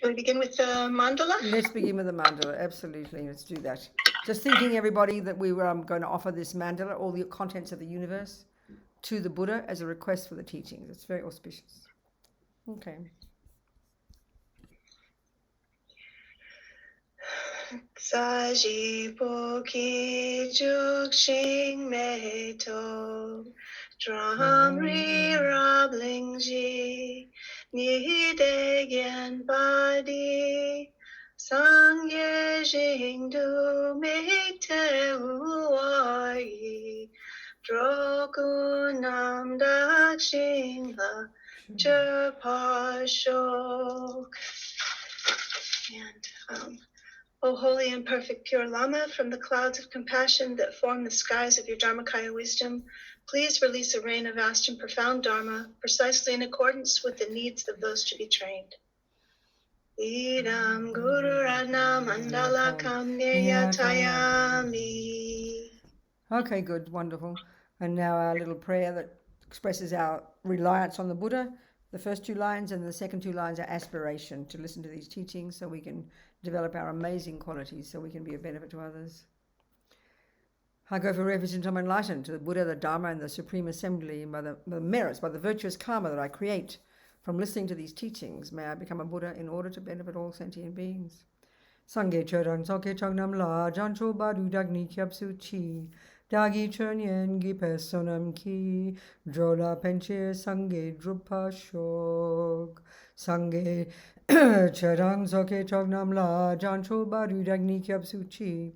Shall we begin with the mandala? Let's begin with the mandala. Absolutely. Let's do that. Just thinking, everybody, that we were going to offer this mandala, all the contents of the universe, to the Buddha as a request for the teachings. It's very auspicious. Okay. Saji poki juxing me to drum ri robling ji ni de gen badi sang ye jing du me te wai droku nam da xing la je pa shok. And O holy and perfect pure Lama, from the clouds of compassion that form the skies of your Dharmakaya wisdom, please release a rain of vast and profound Dharma, precisely in accordance with the needs of those to be trained. Idam Guru Ratna Mandala Kamneyatayami. Okay, good, wonderful. And now our little prayer that expresses our reliance on the Buddha. The first two lines and the second two lines are aspiration to listen to these teachings so we can develop our amazing qualities so we can be a benefit to others. I go for refuge until I'm enlightened to the Buddha, the Dharma, and the Supreme Assembly, and by the merits, by the virtuous karma that I create from listening to these teachings, may I become a Buddha in order to benefit all sentient beings. Sangye Chodang Soke Chognam La Jancho Badu Dagni Kyapsu Chi Dagi Chernyen Gipe Sonam Ki Drola Penche Sangye Drupa Shok Sangye Chodang Soke Chognam La Jancho Badu Dagni Kyapsu Chi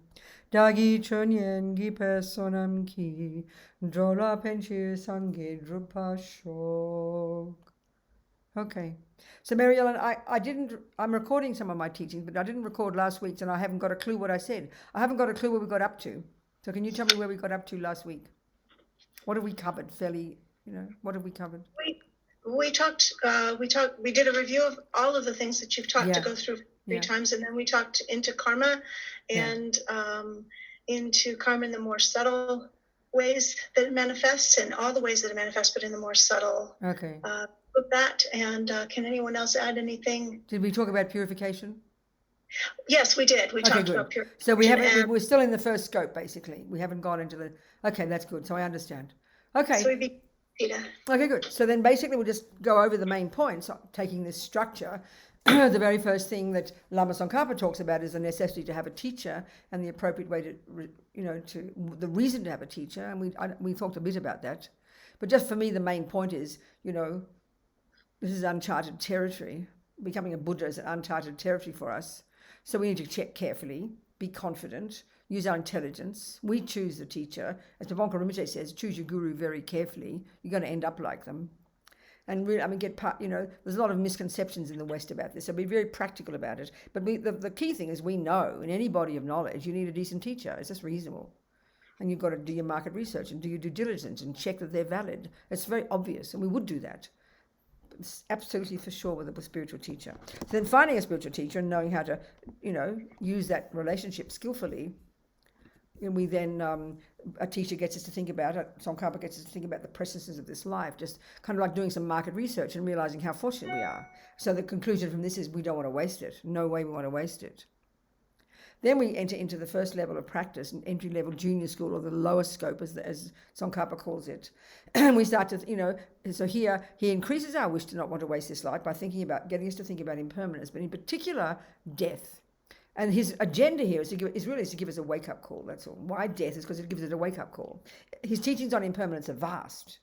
Dagi Chernyen Gipe Sonam Ki Drola Penche Sangye Drupa Shok. Okay. So Mary Ellen, I'm recording some of my teachings, but I didn't record last week's and I haven't got a clue what I said. I haven't got a clue where we got up to. So can you tell me where we got up to last week? What have we covered what have we covered? We did a review of all of the things that you've taught to go through three times, and then we talked into karma and into karma in the more subtle ways that it manifests, and all the ways that it manifests, but in the more subtle. Okay. With that, and can anyone else add anything? Did we talk about purification? Yes, we did. We talked about purification. So we're still in the first scope, basically. We haven't gone into the. Okay, that's good. So I understand. Okay. So Okay, good. So then basically we'll just go over the main points, taking this structure. The very first thing that Lama Tsongkhapa talks about is the necessity to have a teacher and the appropriate way the reason to have a teacher. And we talked a bit about that. But just for me, the main point is, this is uncharted territory. Becoming a Buddha is an uncharted territory for us. So we need to check carefully, be confident, use our intelligence. We choose the teacher. As Pabonka Rinpoche says, choose your guru very carefully. You're going to end up like them. And really, there's a lot of misconceptions in the West about this. So be very practical about it. But the key thing is we know in any body of knowledge, you need a decent teacher. It's just reasonable. And you've got to do your market research and do your due diligence and check that they're valid. It's very obvious, and we would do that. It's absolutely for sure with a spiritual teacher. So then finding a spiritual teacher and knowing how to, use that relationship skillfully, and we then, a teacher gets us to think about it, Tsongkhapa gets us to think about the preciousness of this life, just kind of like doing some market research and realizing how fortunate we are. So the conclusion from this is we don't want to waste it. No way we want to waste it. Then we enter into the first level of practice, an entry-level junior school, or the lowest scope, as Tsongkhapa calls it. And we start to, so here he increases our wish to not want to waste this life by getting us to think about impermanence, but in particular, death. And his agenda here is to give us a wake-up call, that's all. Why death is because it gives us a wake-up call. His teachings on impermanence are vast,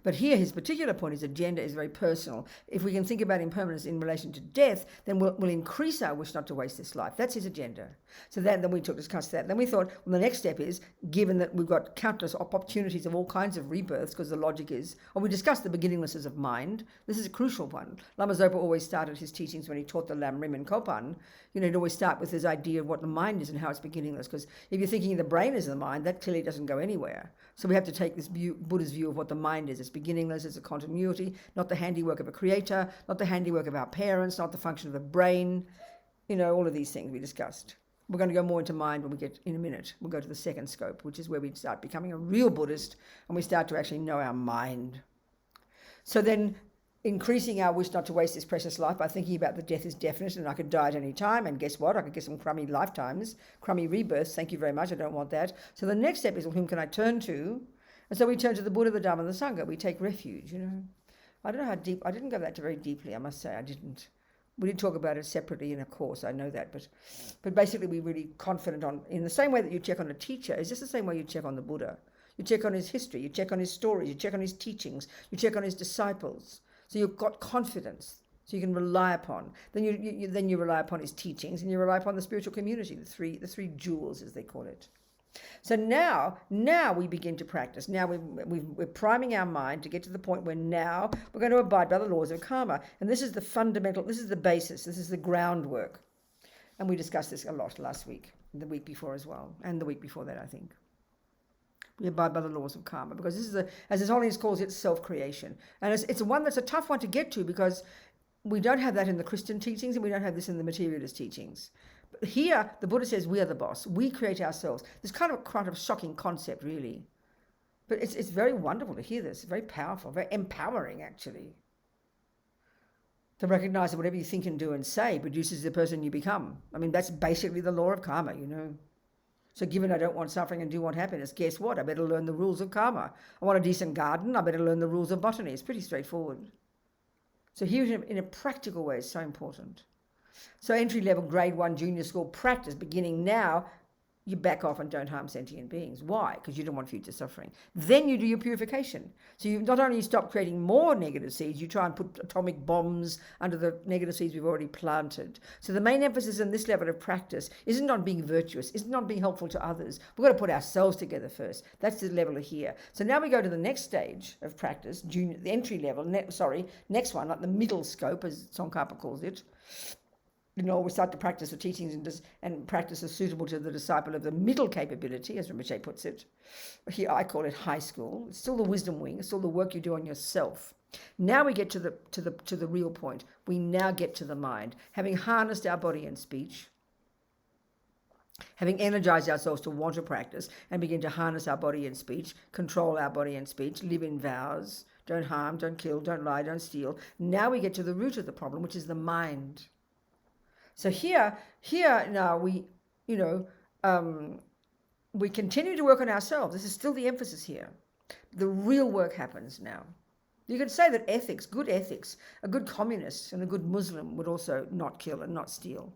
But here, his particular point, his agenda is very personal. If we can think about impermanence in relation to death, then we'll increase our wish not to waste this life. That's his agenda. So then we discussed that. Then we thought, well, the next step is, given that we've got countless opportunities of all kinds of rebirths, because the logic is, we discussed the beginninglessness of mind. This is a crucial one. Lama Zopa always started his teachings when he taught the Lam Rim and Kopan. He'd always start with his idea of what the mind is and how it's beginningless. Because if you're thinking the brain is the mind, that clearly doesn't go anywhere. So we have to take this Buddha's view of what the mind is. It's beginningless, it's a continuity, not the handiwork of a creator, not the handiwork of our parents, not the function of the brain, all of these things we discussed. We're going to go more into mind when we get in a minute. We'll go to the second scope, which is where we start becoming a real Buddhist and we start to actually know our mind. So then increasing our wish not to waste this precious life by thinking about the death is definite and I could die at any time, and guess what? I could get some crummy lifetimes, crummy rebirths. Thank you very much. I don't want that. So the next step is, well, whom can I turn to? And so we turn to the Buddha, the Dhamma, and the Sangha. We take refuge, I don't know how deep. I didn't go that very deeply, I must say. I didn't. We did talk about it separately in a course, I know that, but basically we're really confident in the same way that you check on a teacher, is just the same way you check on the Buddha. You check on his history, you check on his stories, you check on his teachings, you check on his disciples. So you've got confidence, so you can rely upon. Then you rely upon his teachings, and you rely upon the spiritual community, the three jewels, as they call it. So now we begin to practice. Now we're priming our mind to get to the point where now we're going to abide by the laws of karma. And this is the fundamental, this is the basis, this is the groundwork. And we discussed this a lot last week, the week before as well, and the week before that, I think. We abide by the laws of karma, because this is, as His Holiness calls it, self-creation. And it's one that's a tough one to get to, because we don't have that in the Christian teachings, and we don't have this in the materialist teachings. But here, the Buddha says we are the boss. We create ourselves. This kind of shocking concept, really. But it's very wonderful to hear this. Very powerful, very empowering, actually. To recognize that whatever you think and do and say produces the person you become. I mean, that's basically the law of karma, So given I don't want suffering and do want happiness, guess what? I better learn the rules of karma. I want a decent garden, I better learn the rules of botany. It's pretty straightforward. So here in a practical way is so important. So entry-level grade 1 junior school practice, beginning now, you back off and don't harm sentient beings. Why? Because you don't want future suffering. Then you do your purification. So you not only stop creating more negative seeds, you try and put atomic bombs under the negative seeds we've already planted. So the main emphasis in this level of practice isn't on being virtuous, isn't on being helpful to others. We've got to put ourselves together first. That's the level of here. So now we go to the next stage of practice, the entry level, next one, like the middle scope, as Tsongkhapa calls it. We start to practice the teachings and practices suitable to the disciple of the middle capability, as Rinpoche puts it. Here I call it high school. It's still the wisdom wing. It's still the work you do on yourself. Now we get to the real point. We now get to the mind. Having harnessed our body and speech, having energized ourselves to want to practice and begin to harness our body and speech, control our body and speech, live in vows, don't harm, don't kill, don't lie, don't steal. Now we get to the root of the problem, which is the mind. So here now we continue to work on ourselves. This is still the emphasis here. The real work happens now. You could say that ethics, good ethics, a good communist and a good Muslim would also not kill and not steal.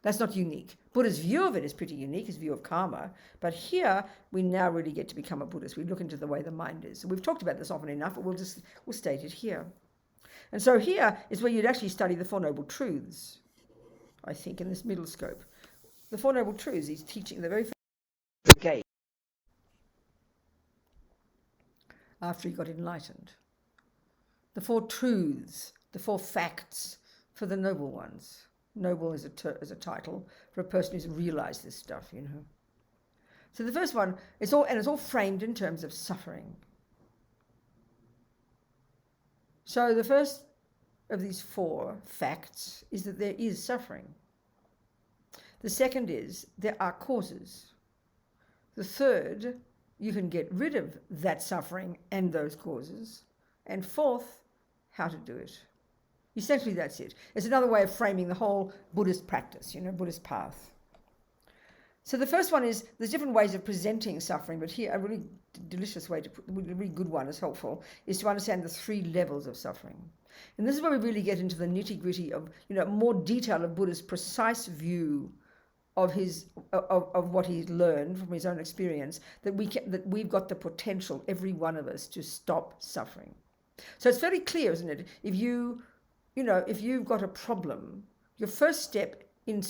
That's not unique. Buddha's view of it is pretty unique, his view of karma. But here we now really get to become a Buddhist. We look into the way the mind is. We've talked about this often enough, but we'll state it here. And so here is where you'd actually study the Four Noble Truths. I think, in this middle scope. The Four Noble Truths, he's teaching the very first gate after he got enlightened. The Four Truths, the Four Facts for the Noble Ones. Noble is a title for a person who's realized this stuff, So the first one, it's all framed in terms of suffering. So the first of these 4 facts is that there is suffering. The second is there are causes. The third, you can get rid of that suffering and those causes. And fourth, how to do it. Essentially, that's it. It's another way of framing the whole Buddhist practice, Buddhist path. So the first one is, there's different ways of presenting suffering, but here a really delicious way, a really good one is helpful, is to understand the 3 levels of suffering. And this is where we really get into the nitty-gritty of, more detail of Buddha's precise view of what he's learned from his own experience, that we've got the potential, every one of us, to stop suffering. So it's very clear, isn't it? If you've got a problem, your first step in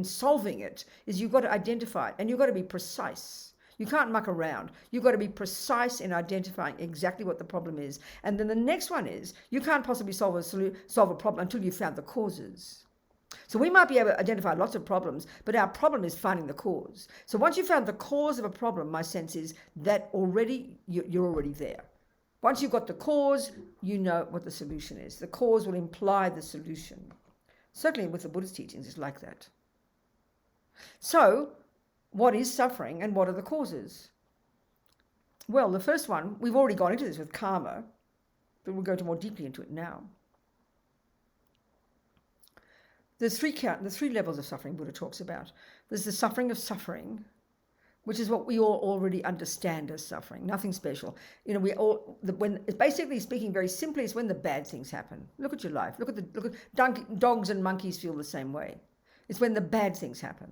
solving it is you've got to identify it, and you've got to be precise. You can't muck around. You've got to be precise in identifying exactly what the problem is. And then the next one is, you can't possibly solve a problem until you've found the causes. So we might be able to identify lots of problems, but our problem is finding the cause. So once you've found the cause of a problem, my sense is that you're already there. Once you've got the cause, you know what the solution is. The cause will imply the solution. Certainly with the Buddhist teachings, it's like that. So, what is suffering and what are the causes? Well, the first one, we've already gone into this with karma. But we'll go more deeply into it now. There's three levels of suffering Buddha talks about. There's the suffering of suffering, which is what we all already understand as suffering, nothing special. When basically speaking very simply, it's when the bad things happen. Look at your life. Look at dogs and monkeys feel the same way. It's when the bad things happen.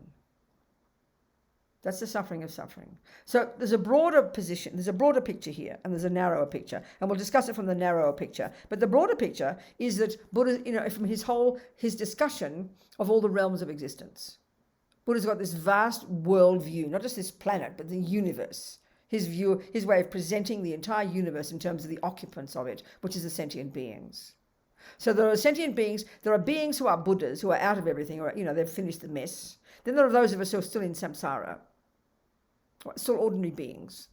That's the suffering of suffering. So there's a broader position, there's a broader picture here, and there's a narrower picture. And we'll discuss it from the narrower picture. But the broader picture is that Buddha, from his discussion of all the realms of existence. Buddha's got this vast world view, not just this planet, but the universe. His way of presenting the entire universe in terms of the occupants of it, which is the sentient beings. So there are sentient beings, there are beings who are Buddhas, who are out of everything, or, they've finished the mess. Then there are those of us who are still in samsara, still ordinary beings.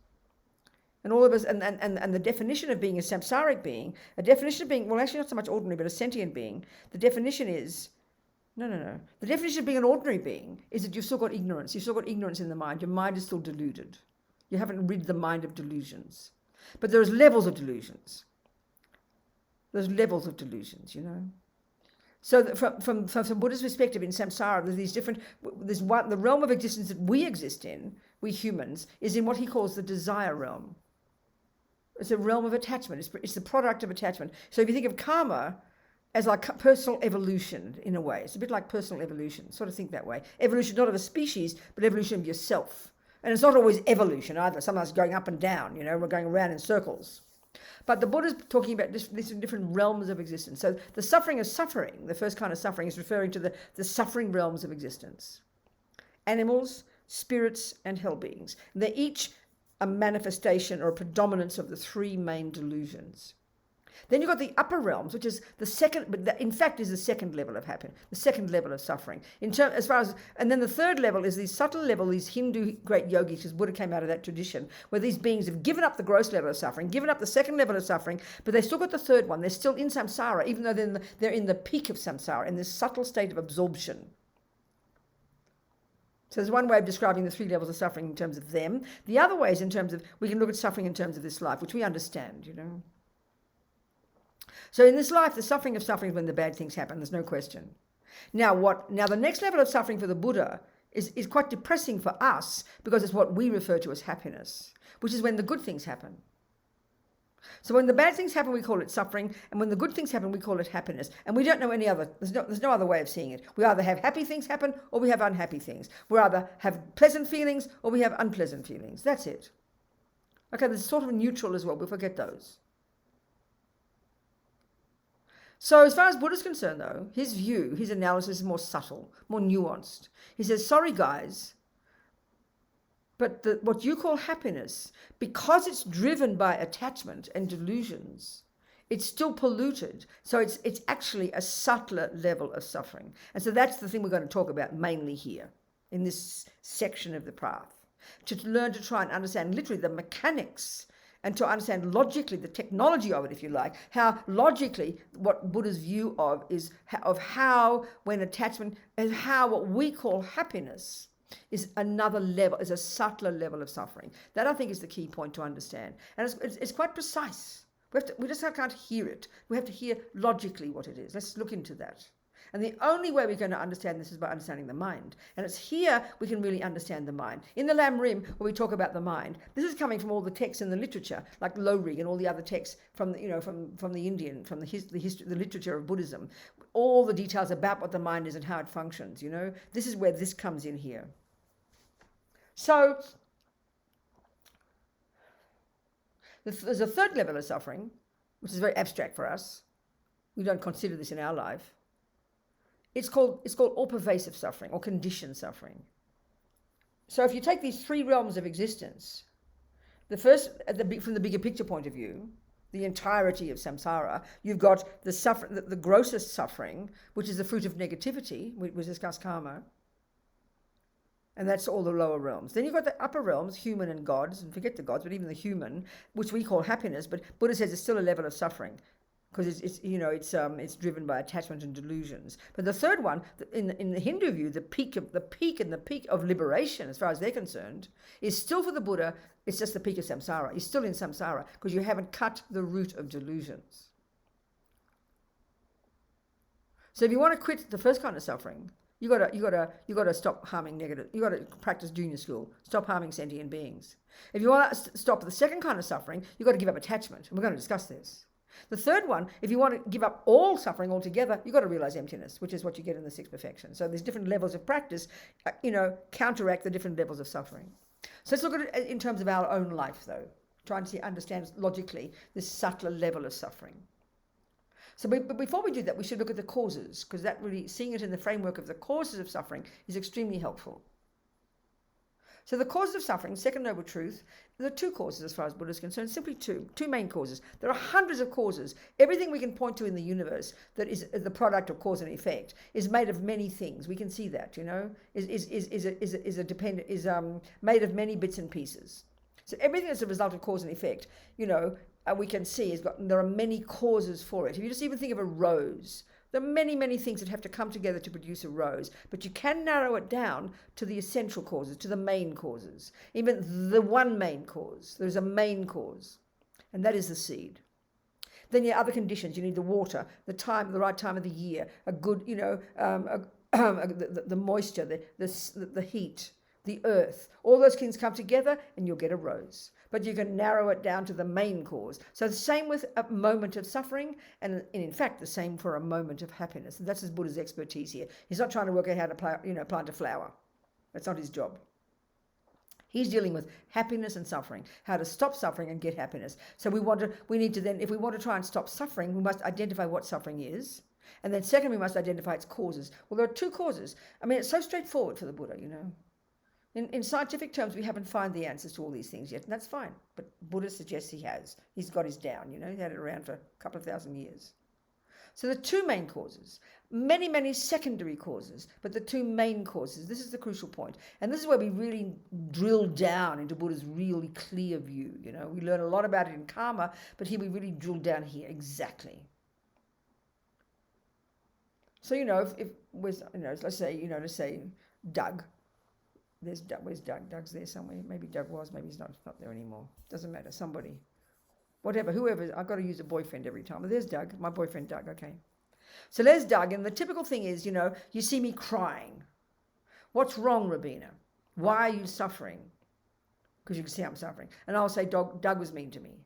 And all of us, and the definition of being a samsaric being, well, actually not so much ordinary, but a sentient being, the definition is, no. The definition of being an ordinary being is that you've still got ignorance. You've still got ignorance in the mind. Your mind is still deluded. You haven't rid the mind of delusions. But there's levels of delusions. There's levels of delusions, So from Buddha's perspective in samsara, there's these different, the realm of existence that we exist in, we humans, is in what he calls the desire realm. It's a realm of attachment. It's the product of attachment. So if you think of karma as like personal evolution in a way, it's a bit like personal evolution, sort of think that way. Evolution not of a species, but evolution of yourself. And it's not always evolution either. Sometimes going up and down, we're going around in circles. But the Buddha's talking about these different realms of existence. So the suffering of suffering, the first kind of suffering, is referring to the suffering realms of existence. Animals, spirits, and hell beings. They're each a manifestation or a predominance of the three main delusions. Then you've got the upper realms, which is the second, but in fact is the second level of happiness, the second level of suffering. And then the third level is the subtle level, these Hindu great yogis, because Buddha came out of that tradition, where these beings have given up the gross level of suffering, given up the second level of suffering, but they've still got the third one. They're still in samsara, even though they're in the peak of samsara, in this subtle state of absorption. So there's one way of describing the three levels of suffering in terms of them. The other way is in terms of, we can look at suffering in terms of this life, which we understand, So in this life, the suffering of suffering is when the bad things happen. There's no question. Now the next level of suffering for the Buddha is quite depressing for us, because it's what we refer to as happiness, which is when the good things happen. So when the bad things happen, we call it suffering, and when the good things happen, we call it happiness. And we don't know any other. There's no other way of seeing it. We either have happy things happen, or we have unhappy things. We either have pleasant feelings, or we have unpleasant feelings. That's it. Okay, there's sort of neutral as well. We forget those. So as far as Buddha's concerned, though, his view, his analysis is more subtle, more nuanced. He says, sorry, guys, but what you call happiness, because it's driven by attachment and delusions, it's still polluted. So it's actually a subtler level of suffering. And so that's the thing we're going to talk about mainly here in this section of the path, to learn to try and understand literally the mechanics and to understand logically the technology of it, if you like, how logically what Buddha's view of is of how when attachment, and how what we call happiness is another level, is a subtler level of suffering. That I think is the key point to understand. And it's quite precise. We just can't hear it. We have to hear logically what it is. Let's look into that. And the only way we're going to understand this is by understanding the mind. And it's here we can really understand the mind. In the Lam Rim, where we talk about the mind, this is coming from all the texts in the literature, like Lowrig and all the other texts from the, from the Indian, from the history, the literature of Buddhism. All the details about what the mind is and how it functions. This is where this comes in here. So there's a third level of suffering, which is very abstract for us. We don't consider this in our life. It's called all-pervasive suffering or conditioned suffering. So if you take these three realms of existence, the first, from the bigger picture point of view, the entirety of samsara, you've got the grossest suffering, which is the fruit of negativity. We discussed karma. And that's all the lower realms. Then you've got the upper realms, human and gods, and forget the gods, but even the human, which we call happiness, but Buddha says it's still a level of suffering. because it's driven by attachment and delusions. But the third one, in the Hindu view, the peak of liberation, as far as they're concerned, is still for the Buddha. It's just the peak of samsara. You're still in samsara because you haven't cut the root of delusions. So if you want to quit the first kind of suffering, you gotta stop harming negative. You gotta practice junior school. Stop harming sentient beings. If you want to stop the second kind of suffering, you got to give up attachment. And we're going to discuss this. The third one, if you want to give up all suffering altogether, you've got to realize emptiness, which is what you get in the sixth perfection. So there's different levels of practice, counteract the different levels of suffering. So let's look at it in terms of our own life, though, trying to understand logically this subtler level of suffering. So but before we do that, we should look at the causes, because that really, seeing it in the framework of the causes of suffering is extremely helpful. So the causes of suffering, second noble truth, there are two causes as far as Buddha is concerned, simply two main causes. There are hundreds of causes. Everything we can point to in the universe that is the product of cause and effect is made of many things. We can see that, is made of many bits and pieces. So everything that's a result of cause and effect, we can see there are many causes for it. If you just even think of a rose, there are many, many things that have to come together to produce a rose, but you can narrow it down to the essential causes, to the main causes. Even the one main cause, there's a main cause, and that is the seed. Then your other conditions, you need the water, the right time of the year, a good, the moisture, the heat, the earth. All those things come together and you'll get a rose. But you can narrow it down to the main cause. So the same with a moment of suffering, and in fact the same for a moment of happiness. And that's his Buddha's expertise here. He's not trying to work out how to plant a flower. That's not his job. He's dealing with happiness and suffering, how to stop suffering and get happiness. So we need to then, if we want to try and stop suffering, we must identify what suffering is. And then second, we must identify its causes. Well, there are two causes. I mean, it's so straightforward for the Buddha, In scientific terms, we haven't found the answers to all these things yet, and that's fine. But Buddha suggests he has. He's got his down, He had it around for a couple of thousand years. So the two main causes, many, many secondary causes, but the two main causes, this is the crucial point. And this is where we really drill down into Buddha's really clear view, We learn a lot about it in karma, but here we really drill down here exactly. So, let's say Doug. Where's Doug? Doug's there somewhere. Maybe Doug was, maybe he's not there anymore. Doesn't matter. Somebody. Whatever, whoever. I've got to use a boyfriend every time. But there's Doug, my boyfriend Doug, okay. So there's Doug, and the typical thing is, you see me crying. What's wrong, Robina? Why are you suffering? Because you can see I'm suffering. And I'll say, Doug was mean to me.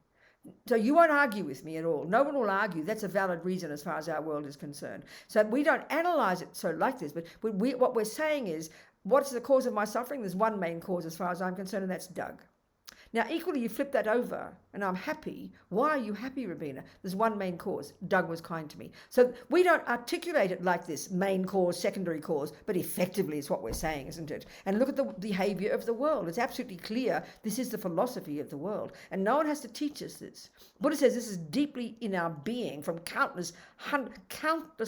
So you won't argue with me at all. No one will argue. That's a valid reason as far as our world is concerned. So we don't analyze it so like this, but what we're saying is, what's the cause of my suffering? There's one main cause as far as I'm concerned, and that's Doug. Now, equally, you flip that over, and I'm happy. Why are you happy, Robina? There's one main cause. Doug was kind to me. So we don't articulate it like this, main cause, secondary cause, but effectively it's what we're saying, isn't it? And look at the behavior of the world. It's absolutely clear this is the philosophy of the world, and no one has to teach us this. Buddha says this is deeply in our being from countless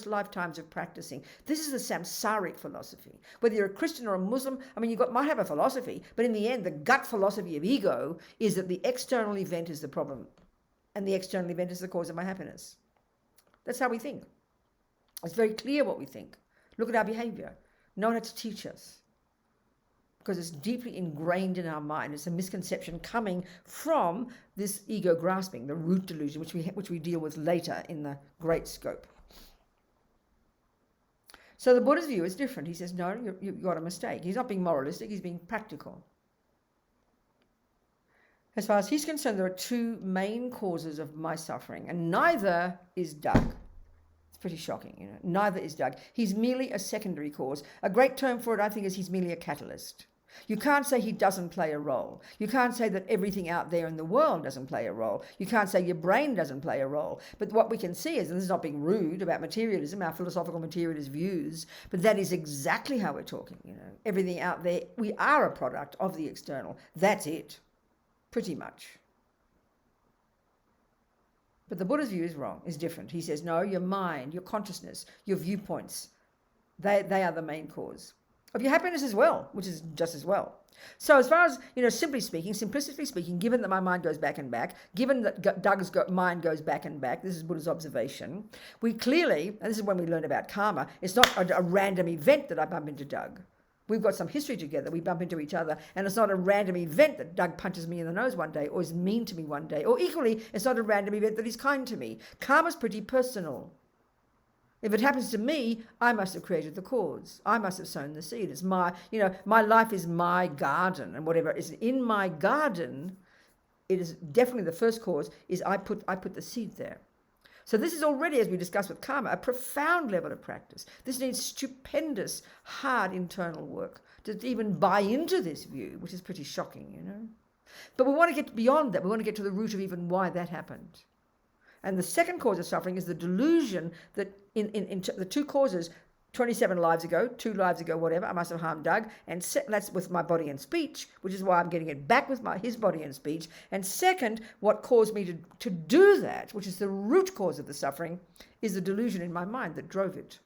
lifetimes of practicing. This is the samsaric philosophy. Whether you're a Christian or a Muslim, you might have a philosophy, but in the end, the gut philosophy of ego is that the external event is the problem, and the external event is the cause of my happiness. That's how we think. It's very clear what we think. Look at our behavior. No one had to teach us, because it's deeply ingrained in our mind. It's a misconception coming from this ego grasping, the root delusion, which we deal with later in the great scope. So the Buddha's view is different. He says, no, you've got a mistake. He's not being moralistic, he's being practical. As far as he's concerned, there are two main causes of my suffering, and neither is Doug. It's pretty shocking, Neither is Doug. He's merely a secondary cause. A great term for it, I think, is he's merely a catalyst. You can't say he doesn't play a role. You can't say that everything out there in the world doesn't play a role. You can't say your brain doesn't play a role. But what we can see is, and this is not being rude about materialism, our philosophical materialist views, but that is exactly how we're talking, Everything out there, we are a product of the external. That's it. Pretty much. But the Buddha's view is wrong, is different. He says, no, your mind, your consciousness, your viewpoints, they are the main cause. of your happiness as well, which is just as well. So as far as, simplistically speaking, given that my mind goes back and back, given that Doug's mind goes back and back, this is Buddha's observation, we clearly, and this is when we learn about karma, it's not a random event that I bump into Doug. We've got some history together, we bump into each other, and it's not a random event that Doug punches me in the nose one day or is mean to me one day, or equally, it's not a random event that he's kind to me. Karma's pretty personal. If it happens to me, I must have created the cause. I must have sown the seed. It's my life is my garden, and whatever is in my garden, it is definitely the first cause, is I put the seed there. So this is already, as we discussed with karma, a profound level of practice. This needs stupendous, hard internal work to even buy into this view, which is pretty shocking, But we want to get beyond that. We want to get to the root of even why that happened. And the second cause of suffering is the delusion that in the two causes, 27 lives ago, 2 lives ago, whatever, I must have harmed Doug, and that's with my body and speech, which is why I'm getting it back with his body and speech. And second, what caused me to do that, which is the root cause of the suffering, is the delusion in my mind that drove it.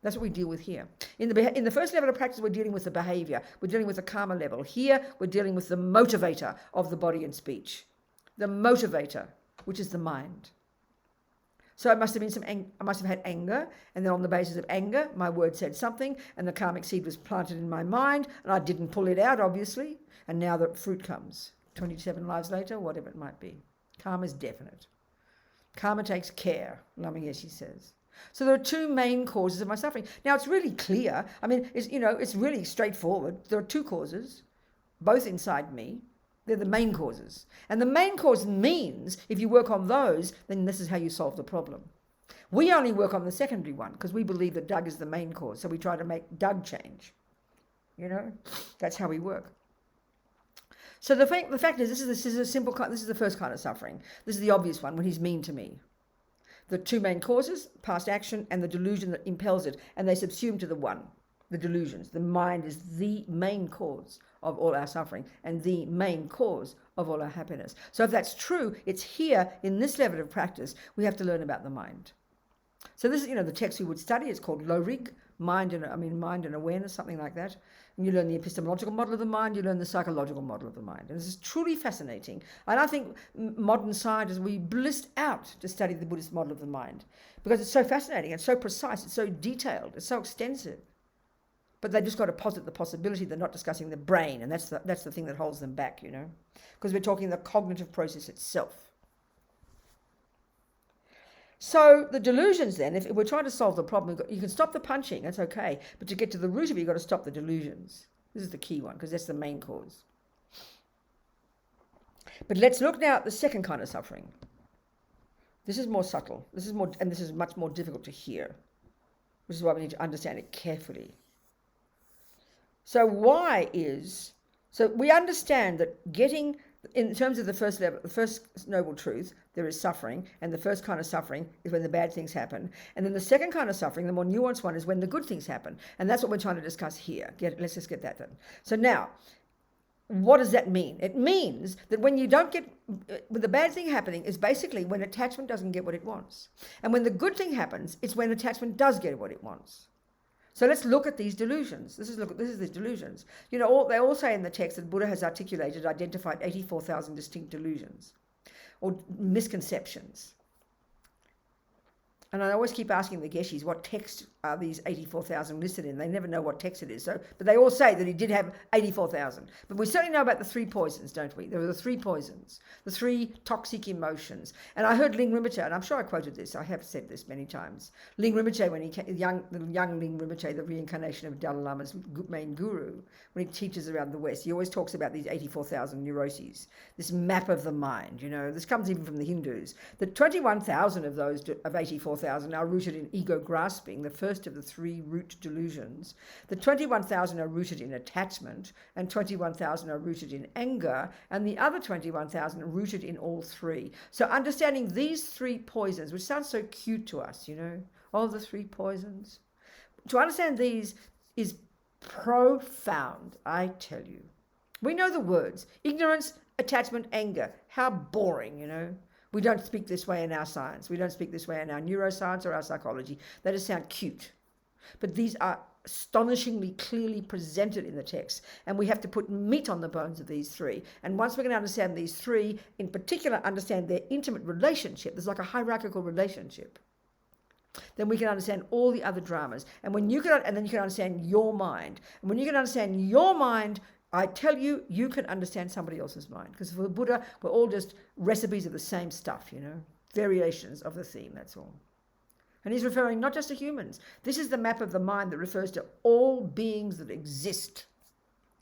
That's what we deal with here. In the first level of practice, we're dealing with the behavior. We're dealing with the karma level. Here, we're dealing with the motivator of the body and speech. The motivator, which is the mind. So I must have had anger, and then on the basis of anger, my word said something, and the karmic seed was planted in my mind, and I didn't pull it out, obviously, and now the fruit comes. 27 lives later, whatever it might be. Karma is definite. Karma takes care, Lama Yeshe says. So there are two main causes of my suffering. Now, it's really clear. I mean, it's really straightforward. There are two causes, both inside me. They're the main causes. And the main cause means if you work on those, then this is how you solve the problem. We only work on the secondary one because we believe that Doug is the main cause. So we try to make Doug change. That's how we work. So the fact is, this is a simple. This is the first kind of suffering. This is the obvious one when he's mean to me. The two main causes, past action and the delusion that impels it, and they subsume to the one, the delusions. The mind is the main cause of all our suffering and the main cause of all our happiness. So if that's true, it's here in this level of practice, we have to learn about the mind. So this is, the text we would study. It's called Lorig, mind and awareness, something like that. And you learn the epistemological model of the mind, you learn the psychological model of the mind. And this is truly fascinating. And I think modern scientists, we blissed out to study the Buddhist model of the mind because it's so fascinating, it's so precise, it's so detailed, it's so extensive. But they just got to posit the possibility they're not discussing the brain, and that's the thing that holds them back, because we're talking the cognitive process itself. So the delusions then, if we're trying to solve the problem, you can stop the punching, that's okay, but to get to the root of it, you've got to stop the delusions. This is the key one, because that's the main cause. But let's look now at the second kind of suffering. This is more subtle, this is much more difficult to hear, which is why we need to understand it carefully. So we understand that getting, in terms of the first level, the first noble truth, there is suffering, and the first kind of suffering is when the bad things happen. And then the second kind of suffering, the more nuanced one, is when the good things happen. And that's what we're trying to discuss here. Let's just get that done. So now, what does that mean? It means that when the bad thing happening is basically when attachment doesn't get what it wants. And when the good thing happens, it's when attachment does get what it wants. So let's look at these delusions. This is the delusions. They all say in the text that Buddha has identified 84,000 distinct delusions or misconceptions. And I always keep asking the Geshis, what text are these 84,000 listed in? They never know what text it is. But they all say that he did have 84,000. But we certainly know about the 3 poisons, don't we? There are the 3 poisons, the 3 toxic emotions. And I heard Ling Rinpoche, and I'm sure I quoted this, I have said this many times. Ling Rinpoche, when he came, the young Ling Rinpoche, the reincarnation of Dalai Lama's main guru, when he teaches around the West, he always talks about these 84,000 neuroses, this map of the mind. This comes even from the Hindus. The 21,000 of those, of 84,000, are rooted in ego grasping, the first of the 3 root delusions. The 21,000 are rooted in attachment, and 21,000 are rooted in anger, and the other 21,000 are rooted in all 3. So understanding these 3 poisons, which sounds so cute to us, all the 3 poisons. To understand these is profound, I tell you. We know the words: ignorance, attachment, anger. How boring, We don't speak this way in our science. We don't speak this way in our neuroscience or our psychology. They just sound cute. But these are astonishingly clearly presented in the text, and we have to put meat on the bones of these three. And once we're going to understand these three, in particular, understand their intimate relationship, there's like a hierarchical relationship, then we can understand all the other dramas. And then you can understand your mind. And when you can understand your mind, I tell you, you can understand somebody else's mind. Because for the Buddha, we're all just recipes of the same stuff, variations of the theme, that's all. And he's referring not just to humans. This is the map of the mind that refers to all beings that exist.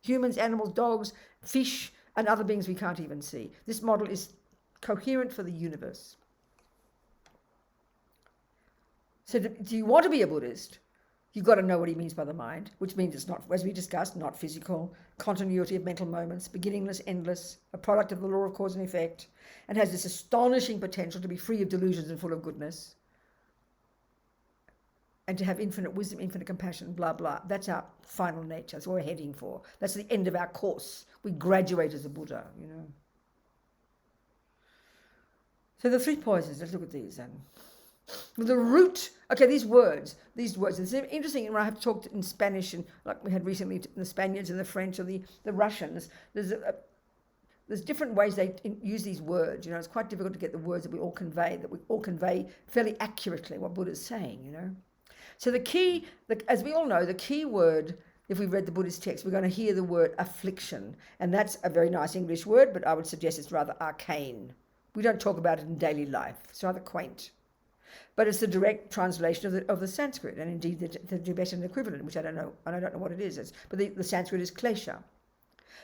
Humans, animals, dogs, fish, and other beings we can't even see. This model is coherent for the universe. So do you want to be a Buddhist? You've got to know what he means by the mind, which means it's not, as we discussed, not physical, continuity of mental moments, beginningless, endless, a product of the law of cause and effect, and has this astonishing potential to be free of delusions and full of goodness, and to have infinite wisdom, infinite compassion, blah, blah. That's our final nature. That's what we're heading for. That's the end of our course. We graduate as a Buddha, So the three poisons, let's look at these then. The root, okay, these words, it's interesting when I have talked in Spanish, and like we had recently, the Spaniards and the French or the Russians, there's different ways they use these words, it's quite difficult to get the words that we all convey fairly accurately what Buddha's saying, So the key, as we all know, the key word, if we've read the Buddhist text, we're going to hear the word affliction, and that's a very nice English word, but I would suggest it's rather arcane. We don't talk about it in daily life. It's rather quaint. But it's the direct translation of the Sanskrit, and indeed the Tibetan equivalent, which I don't know what it is. But the Sanskrit is klesha.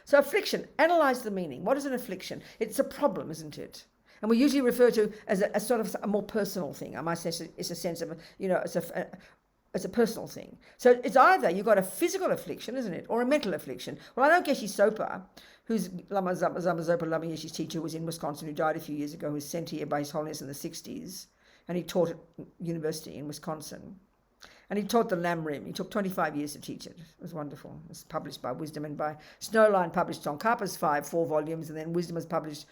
So affliction, analyze the meaning. What is an affliction? It's a problem, isn't it? And we usually refer to as a sort of a more personal thing. I might say it's a sense of, it's a personal thing. So it's either you've got a physical affliction, isn't it, or a mental affliction. Well, I know Geshe Sopa, who's Lama Zopa Lama Yeshe's teacher, who was in Wisconsin, who died a few years ago, who was sent here by His Holiness in the 60s. And he taught at university in Wisconsin. And he taught the Lamrim. He took 25 years to teach it. It was wonderful. It was published by Wisdom and by Snowline, published Tsongkhapa's 4 volumes, and then Wisdom has published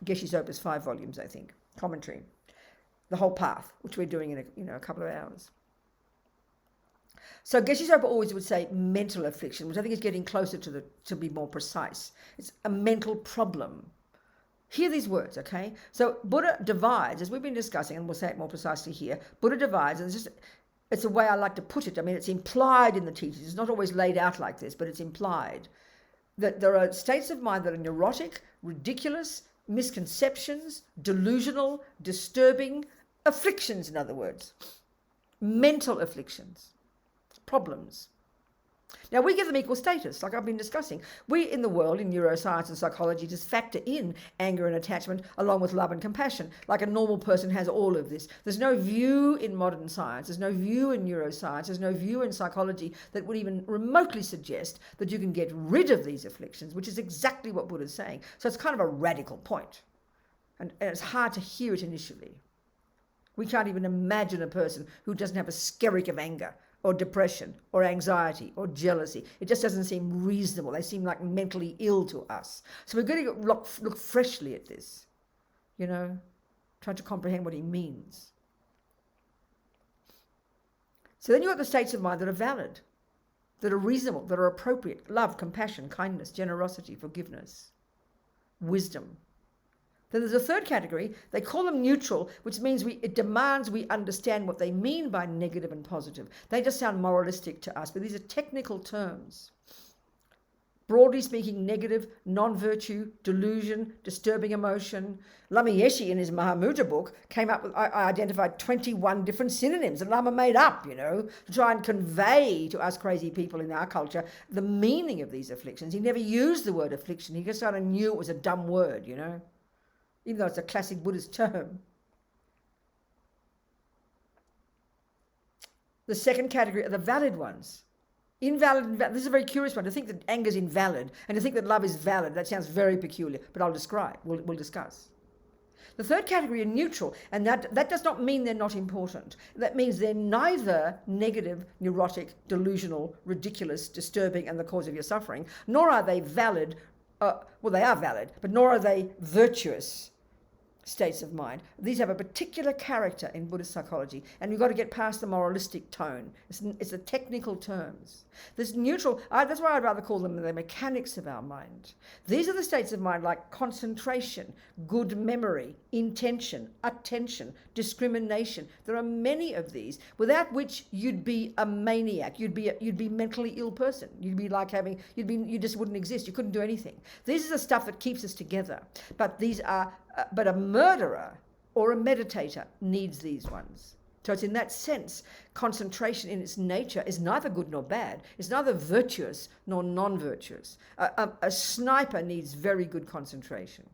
Geshe Sopa's 5 volumes, I think, commentary. The whole path, which we're doing in a couple of hours. So Geshe Sopa always would say mental affliction, which I think is getting closer to be more precise. It's a mental problem. Hear these words, okay? So Buddha divides, as we've been discussing, and we'll say it more precisely here, Buddha divides, and it's a way I like to put it. I mean, it's implied in the teachings. It's not always laid out like this, but it's implied that there are states of mind that are neurotic, ridiculous, misconceptions, delusional, disturbing, afflictions, in other words. Mental afflictions, problems. Now, we give them equal status, like I've been discussing. We in the world, in neuroscience and psychology, just factor in anger and attachment along with love and compassion, like a normal person has all of this. There's no view in modern science, there's no view in neuroscience, there's no view in psychology that would even remotely suggest that you can get rid of these afflictions, which is exactly what Buddha's saying. So it's kind of a radical point, and it's hard to hear it initially. We can't even imagine a person who doesn't have a skerrick of anger or depression, or anxiety, or jealousy. It just doesn't seem reasonable. They seem like mentally ill to us. So we're going to look freshly at this, trying to comprehend what he means. So then you've got the states of mind that are valid, that are reasonable, that are appropriate. Love, compassion, kindness, generosity, forgiveness, wisdom. Then there's a third category. They call them neutral, which means it demands we understand what they mean by negative and positive. They just sound moralistic to us, but these are technical terms. Broadly speaking, negative, non-virtue, delusion, disturbing emotion. Lama Yeshe, in his Mahamudra book, came up with, I identified 21 different synonyms that Lama made up, to try and convey to us crazy people in our culture the meaning of these afflictions. He never used the word affliction. He just sort of knew it was a dumb word, even though it's a classic Buddhist term. The second category are the valid ones. Invalid, this is a very curious one. To think that anger is invalid and to think that love is valid, that sounds very peculiar, but I'll describe, we'll discuss. The third category are neutral, and that does not mean they're not important. That means they're neither negative, neurotic, delusional, ridiculous, disturbing, and the cause of your suffering, nor are they valid, they are valid, but nor are they virtuous, states of mind. These have a particular character in Buddhist psychology, and you've got to get past the moralistic tone. It's the technical terms. This neutral, that's why I'd rather call them the mechanics of our mind. These are the states of mind like concentration, good memory, intention, attention, discrimination. There are many of these, without which you'd be a maniac. You'd be a mentally ill person. You'd be like you just wouldn't exist. You couldn't do anything. This is the stuff that keeps us together. But a murderer or a meditator needs these ones. So it's in that sense, concentration in its nature is neither good nor bad. It's neither virtuous nor non-virtuous. A sniper needs very good concentration.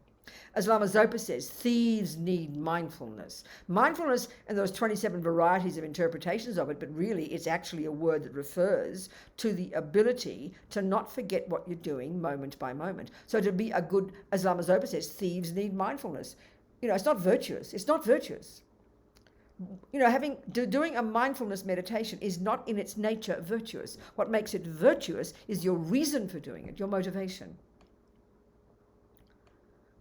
As Lama Zopa says, thieves need mindfulness. Mindfulness, and there's 27 varieties of interpretations of it, but really it's actually a word that refers to the ability to not forget what you're doing moment by moment. So to be a good, as Lama Zopa says, thieves need mindfulness. It's not virtuous. It's not virtuous. Doing a mindfulness meditation is not in its nature virtuous. What makes it virtuous is your reason for doing it, your motivation.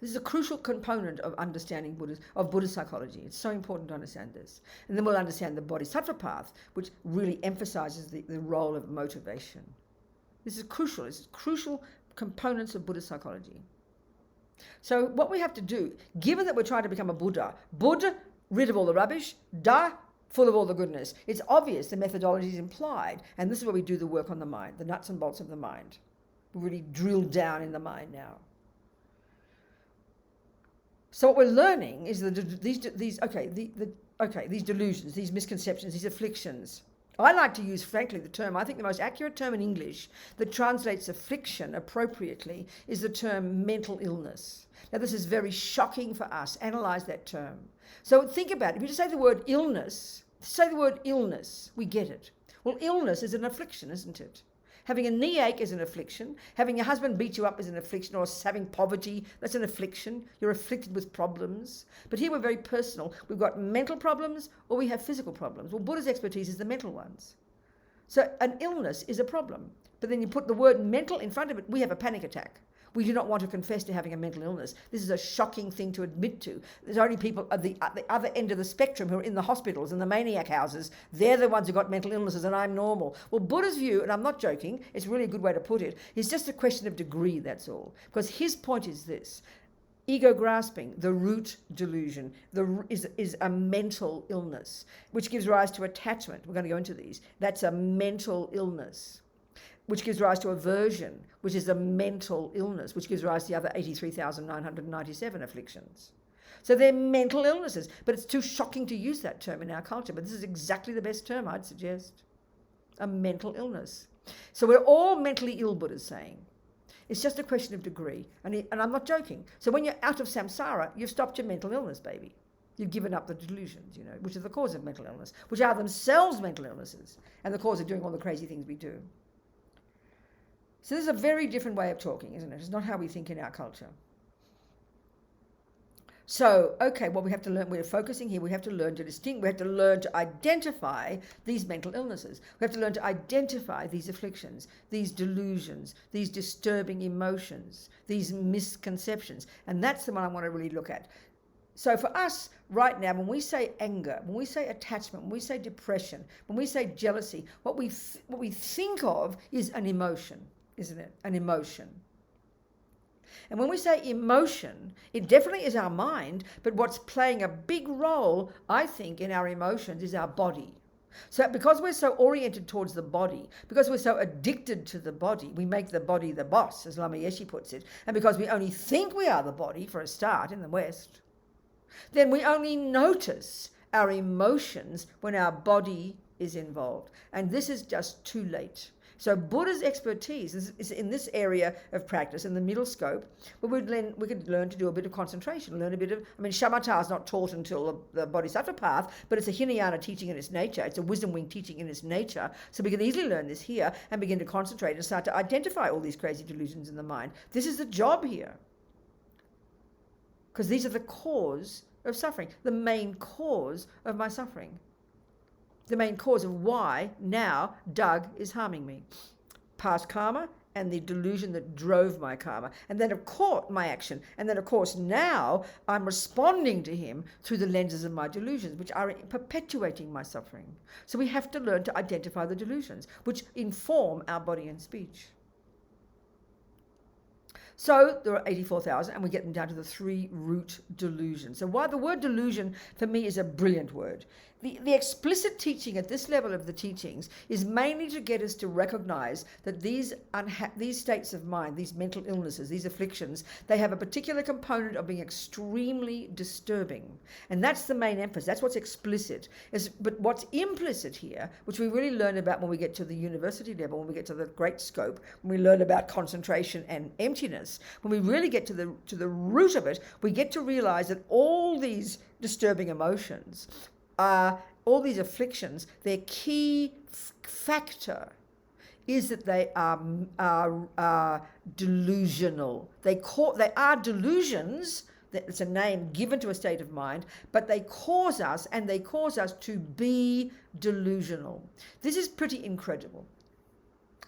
This is a crucial component of understanding Buddhist psychology. It's so important to understand this. And then we'll understand the Bodhisattva path, which really emphasizes the role of motivation. This is crucial. It's crucial components of Buddhist psychology. So what we have to do, given that we're trying to become a Buddha, rid of all the rubbish, Da, full of all the goodness. It's obvious the methodology is implied. And this is where we do the work on the mind, the nuts and bolts of the mind. We really drill down in the mind now. So what we're learning is these delusions, these misconceptions, these afflictions. I like to use, frankly, I think the most accurate term in English that translates affliction appropriately is the term mental illness. Now, this is very shocking for us. Analyze that term. So think about it. If you just say the word illness, we get it. Well, illness is an affliction, isn't it? Having a knee ache is an affliction. Having your husband beat you up is an affliction, or having poverty, that's an affliction. You're afflicted with problems. But here we're very personal. We've got mental problems or we have physical problems. Well, Buddha's expertise is the mental ones. So an illness is a problem. But then you put the word mental in front of it, we have a panic attack. We do not want to confess to having a mental illness. This is a shocking thing to admit to. There's only people at the other end of the spectrum who are in the hospitals and the maniac houses. They're the ones who got mental illnesses and I'm normal. Well, Buddha's view, and I'm not joking, it's really a good way to put it, is just a question of degree, that's all. Because his point is this. Ego grasping, the root delusion, is a mental illness, which gives rise to attachment. We're going to go into these. That's a mental illness, which gives rise to aversion, which is a mental illness, which gives rise to the other 83,997 afflictions. So they're mental illnesses, but it's too shocking to use that term in our culture. But this is exactly the best term, I'd suggest. A mental illness. So we're all mentally ill, Buddha's saying. It's just a question of degree. And I'm not joking. So when you're out of samsara, you've stopped your mental illness, baby. You've given up the delusions, which are the cause of mental illness, which are themselves mental illnesses, and the cause of doing all the crazy things we do. So this is a very different way of talking, isn't it? It's not how we think in our culture. So, okay, what we have to learn, we're focusing here, we have to learn to distinguish, we have to learn to identify these mental illnesses. We have to learn to identify these afflictions, these delusions, these disturbing emotions, these misconceptions. And that's the one I want to really look at. So for us right now, when we say anger, when we say attachment, when we say depression, when we say jealousy, what we think of is an emotion. Isn't it? An emotion. And when we say emotion, it definitely is our mind, but what's playing a big role, I think, in our emotions is our body. So because we're so oriented towards the body, because we're so addicted to the body, we make the body the boss, as Lama Yeshe puts it, and because we only think we are the body, for a start, in the West, then we only notice our emotions when our body is involved. And this is just too late. So Buddha's expertise is in this area of practice, in the middle scope, where we could learn to do a bit of concentration, learn a bit of, shamatha is not taught until the Bodhisattva path, but it's a Hinayana teaching in its nature, it's a wisdom wing teaching in its nature, so we can easily learn this here and begin to concentrate and start to identify all these crazy delusions in the mind. This is the job here. Because these are the cause of suffering, the main cause of my suffering. The main cause of why now Doug is harming me. Past karma and the delusion that drove my karma, and then of course my action, and then of course now I'm responding to him through the lenses of my delusions, which are perpetuating my suffering. So we have to learn to identify the delusions, which inform our body and speech. So there are 84,000, and we get them down to the 3 root delusions. So why the word delusion for me is a brilliant word. The explicit teaching at this level of the teachings is mainly to get us to recognize that these states of mind, these mental illnesses, these afflictions, they have a particular component of being extremely disturbing. And that's the main emphasis. That's what's explicit. But what's implicit here, which we really learn about when we get to the university level, when we get to the great scope, when we learn about concentration and emptiness, when we really get to the root of it, we get to realize that all these disturbing emotions, all these afflictions, their key factor is that they are delusional. They are delusions. It's a name given to a state of mind, but they cause us to be delusional. This is pretty incredible.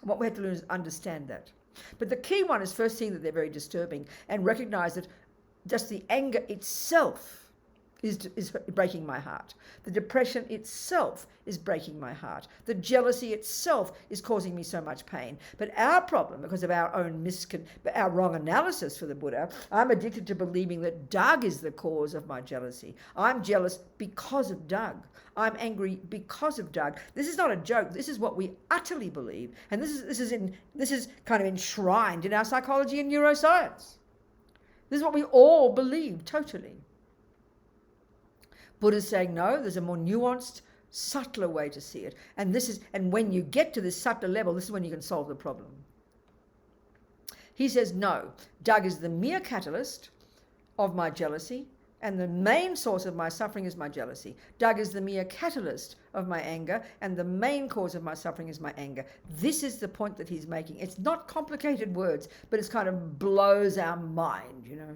What we have to learn is understand that. But the key one is first seeing that they're very disturbing and recognize that just the anger itself is breaking my heart. The depression itself is breaking my heart. The jealousy itself is causing me so much pain. But our problem, because of our own our wrong analysis for the Buddha, I'm addicted to believing that Doug is the cause of my jealousy. I'm jealous because of Doug. I'm angry because of Doug. This is not a joke. This is what we utterly believe, and this is kind of enshrined in our psychology and neuroscience. This is what we all believe totally. Buddha's saying, no, there's a more nuanced, subtler way to see it. And when you get to this subtler level, this is when you can solve the problem. He says, no, Doug is the mere catalyst of my jealousy, and the main source of my suffering is my jealousy. Doug is the mere catalyst of my anger, and the main cause of my suffering is my anger. This is the point that he's making. It's not complicated words, but it kind of blows our mind, you know.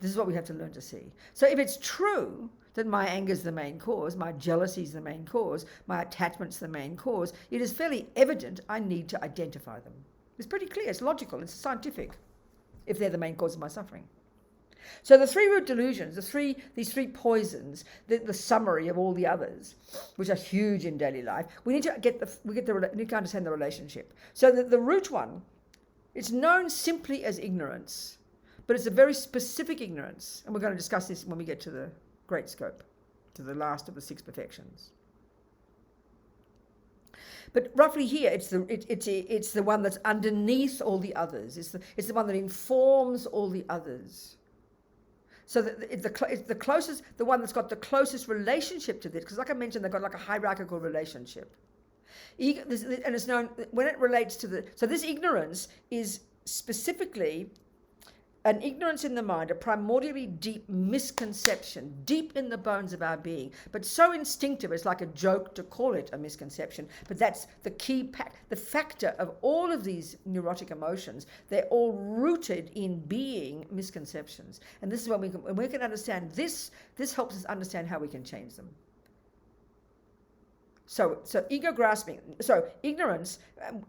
This is what we have to learn to see. So if it's true that my anger is the main cause, my jealousy is the main cause, my attachment's the main cause, it is fairly evident I need to identify them. It's pretty clear, it's logical, it's scientific, if they're the main cause of my suffering. So the 3 root delusions, these 3 poisons, the summary of all the others, which are huge in daily life, we need to understand the relationship. So the root one, it's known simply as ignorance. But it's a very specific ignorance, and we're going to discuss this when we get to the great scope, to the last of the 6 perfections. But roughly here, it's the one that's underneath all the others. It's the one that informs all the others. So it's the closest, the one that's got the closest relationship to this, because like I mentioned, they've got like a hierarchical relationship. And it's known when it relates to so this ignorance is specifically an ignorance in the mind, a primordially deep misconception, deep in the bones of our being, but so instinctive it's like a joke to call it a misconception. But that's the key, the factor of all of these neurotic emotions. They're all rooted in being misconceptions. And this is when we can understand this helps us understand how we can change them. So ego grasping, so ignorance,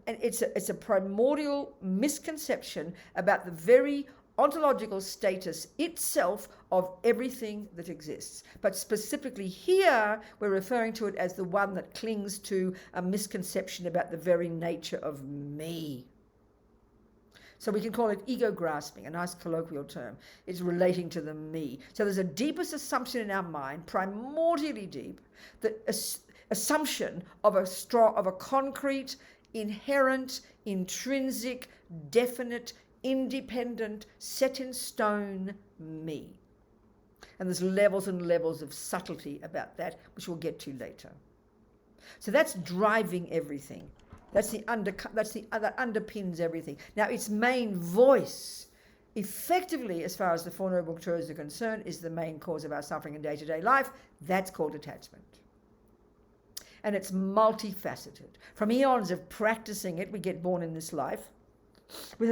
it's a primordial misconception about the very ontological status itself of everything that exists. But specifically here, we're referring to it as the one that clings to a misconception about the very nature of me. So we can call it ego grasping, a nice colloquial term. It's relating to the me. So there's a deepest assumption in our mind, primordially deep, that assumption of a concrete, inherent, intrinsic, definite, independent, set in stone me. And there's levels and levels of subtlety about that, which we'll get to later. So that's driving everything. That underpins everything. Now, its main voice, effectively, as far as the Four Noble Truths are concerned, is the main cause of our suffering in day-to-day life. That's called attachment. And it's multifaceted. From eons of practicing it, we get born in this life, which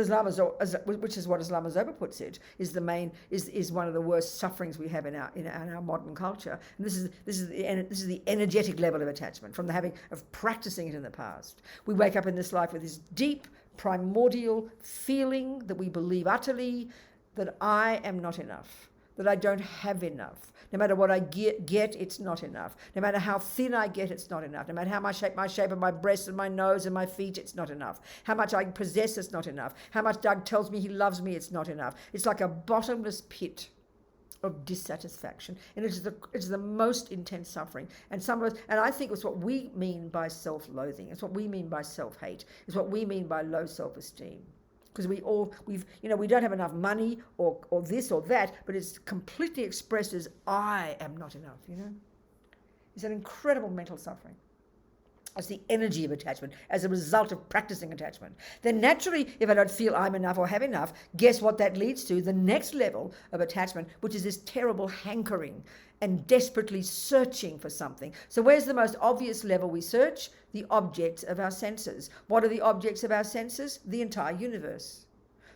is what Islam Zoba puts it, is one of the worst sufferings we have in our modern culture. And this is the energetic level of attachment from of practicing it in the past. We wake up in this life with this deep primordial feeling that we believe utterly that I am not enough, that I don't have enough. No matter what I get, it's not enough. No matter how thin I get, it's not enough. No matter how my shape of my breasts and my nose and my feet, it's not enough. How much I possess, it's not enough. How much Doug tells me he loves me, it's not enough. It's like a bottomless pit of dissatisfaction, and it's the most intense suffering. And I think it's what we mean by self-loathing. It's what we mean by self-hate. It's what we mean by low self-esteem. Because we don't have enough money or this or that, but it's completely expressed as I am not enough, It's an incredible mental suffering. It's the energy of attachment as a result of practicing attachment. Then naturally, if I don't feel I'm enough or have enough, guess what that leads to? The next level of attachment, which is this terrible hankering and desperately searching for something. So where's the most obvious level we search? The objects of our senses. What are the objects of our senses? The entire universe.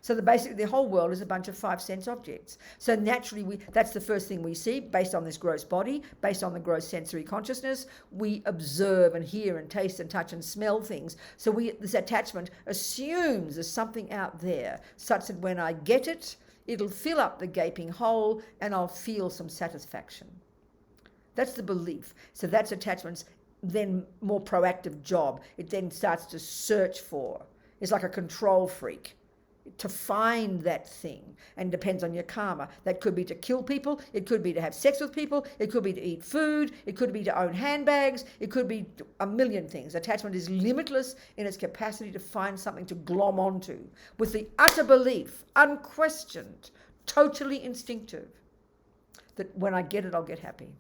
So basically the whole world is a bunch of 5 sense objects. So naturally that's the first thing we see based on this gross body, based on the gross sensory consciousness. We observe and hear and taste and touch and smell things. So this attachment assumes there's something out there such that when I get it, it'll fill up the gaping hole and I'll feel some satisfaction. That's the belief. So that's attachment's then more proactive job. It then starts to search for. It's like a control freak to find that thing, and depends on your karma. That could be to kill people, it could be to have sex with people, it could be to eat food, it could be to own handbags, it could be a million things. Attachment is limitless in its capacity to find something to glom onto with the utter belief, unquestioned, totally instinctive, that when I get it, I'll get happy.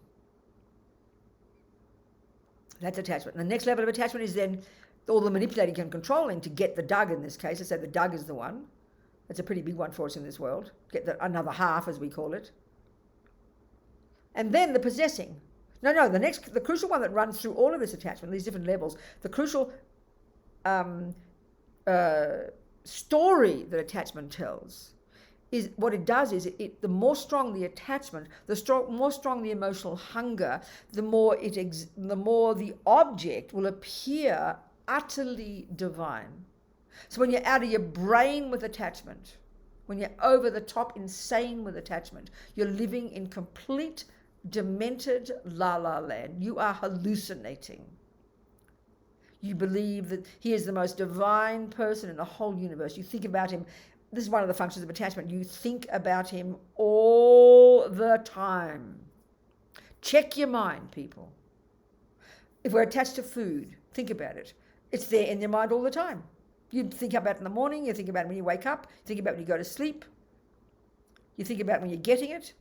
That's attachment. And the next level of attachment is then all the manipulating and controlling to get the Doug in this case. I say the Doug is the one. That's a pretty big one for us in this world. Get another half, as we call it. And then the possessing. The crucial one that runs through all of this attachment, these different levels, the crucial story that attachment tells is what it does is the more strong the attachment, more strong the emotional hunger, the more the object will appear utterly divine. So when you're out of your brain with attachment, when you're over the top insane with attachment, you're living in complete demented la-la land. You are hallucinating. You believe that he is the most divine person in the whole universe. You think about him. This is one of the functions of attachment. You think about him all the time. Check your mind, people. If we're attached to food, think about it. It's there in your mind all the time. You think about it in the morning, you think about it when you wake up, you think about it when you go to sleep, you think about it when you're getting it,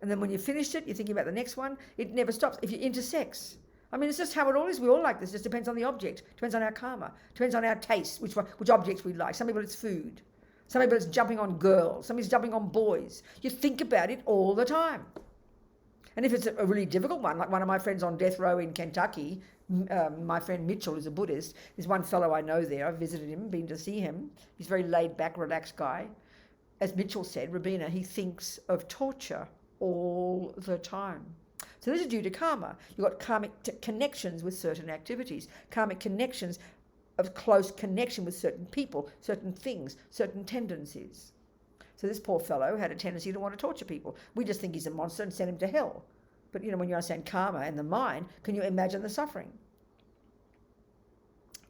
and then when you finish it, you think about the next one. It never stops. If you're into sex, it's just how it all is. We all like this. It just depends on the object, depends on our karma, depends on our taste, which objects we like. Some people it's food. Some people it's jumping on girls. Some people it's jumping on boys. You think about it all the time. And if it's a really difficult one, like one of my friends on death row in Kentucky, my friend Mitchell is a Buddhist. There's one fellow I know there. I've visited him, been to see him. He's a very laid back, relaxed guy. As Mitchell said, Robina, he thinks of torture all the time. So this is due to karma. You've got karmic connections with certain activities, karmic connections of close connection with certain people, certain things, certain tendencies. So this poor fellow had a tendency to want to torture people. We just think he's a monster and send him to hell. But when you understand karma and the mind, can you imagine the suffering?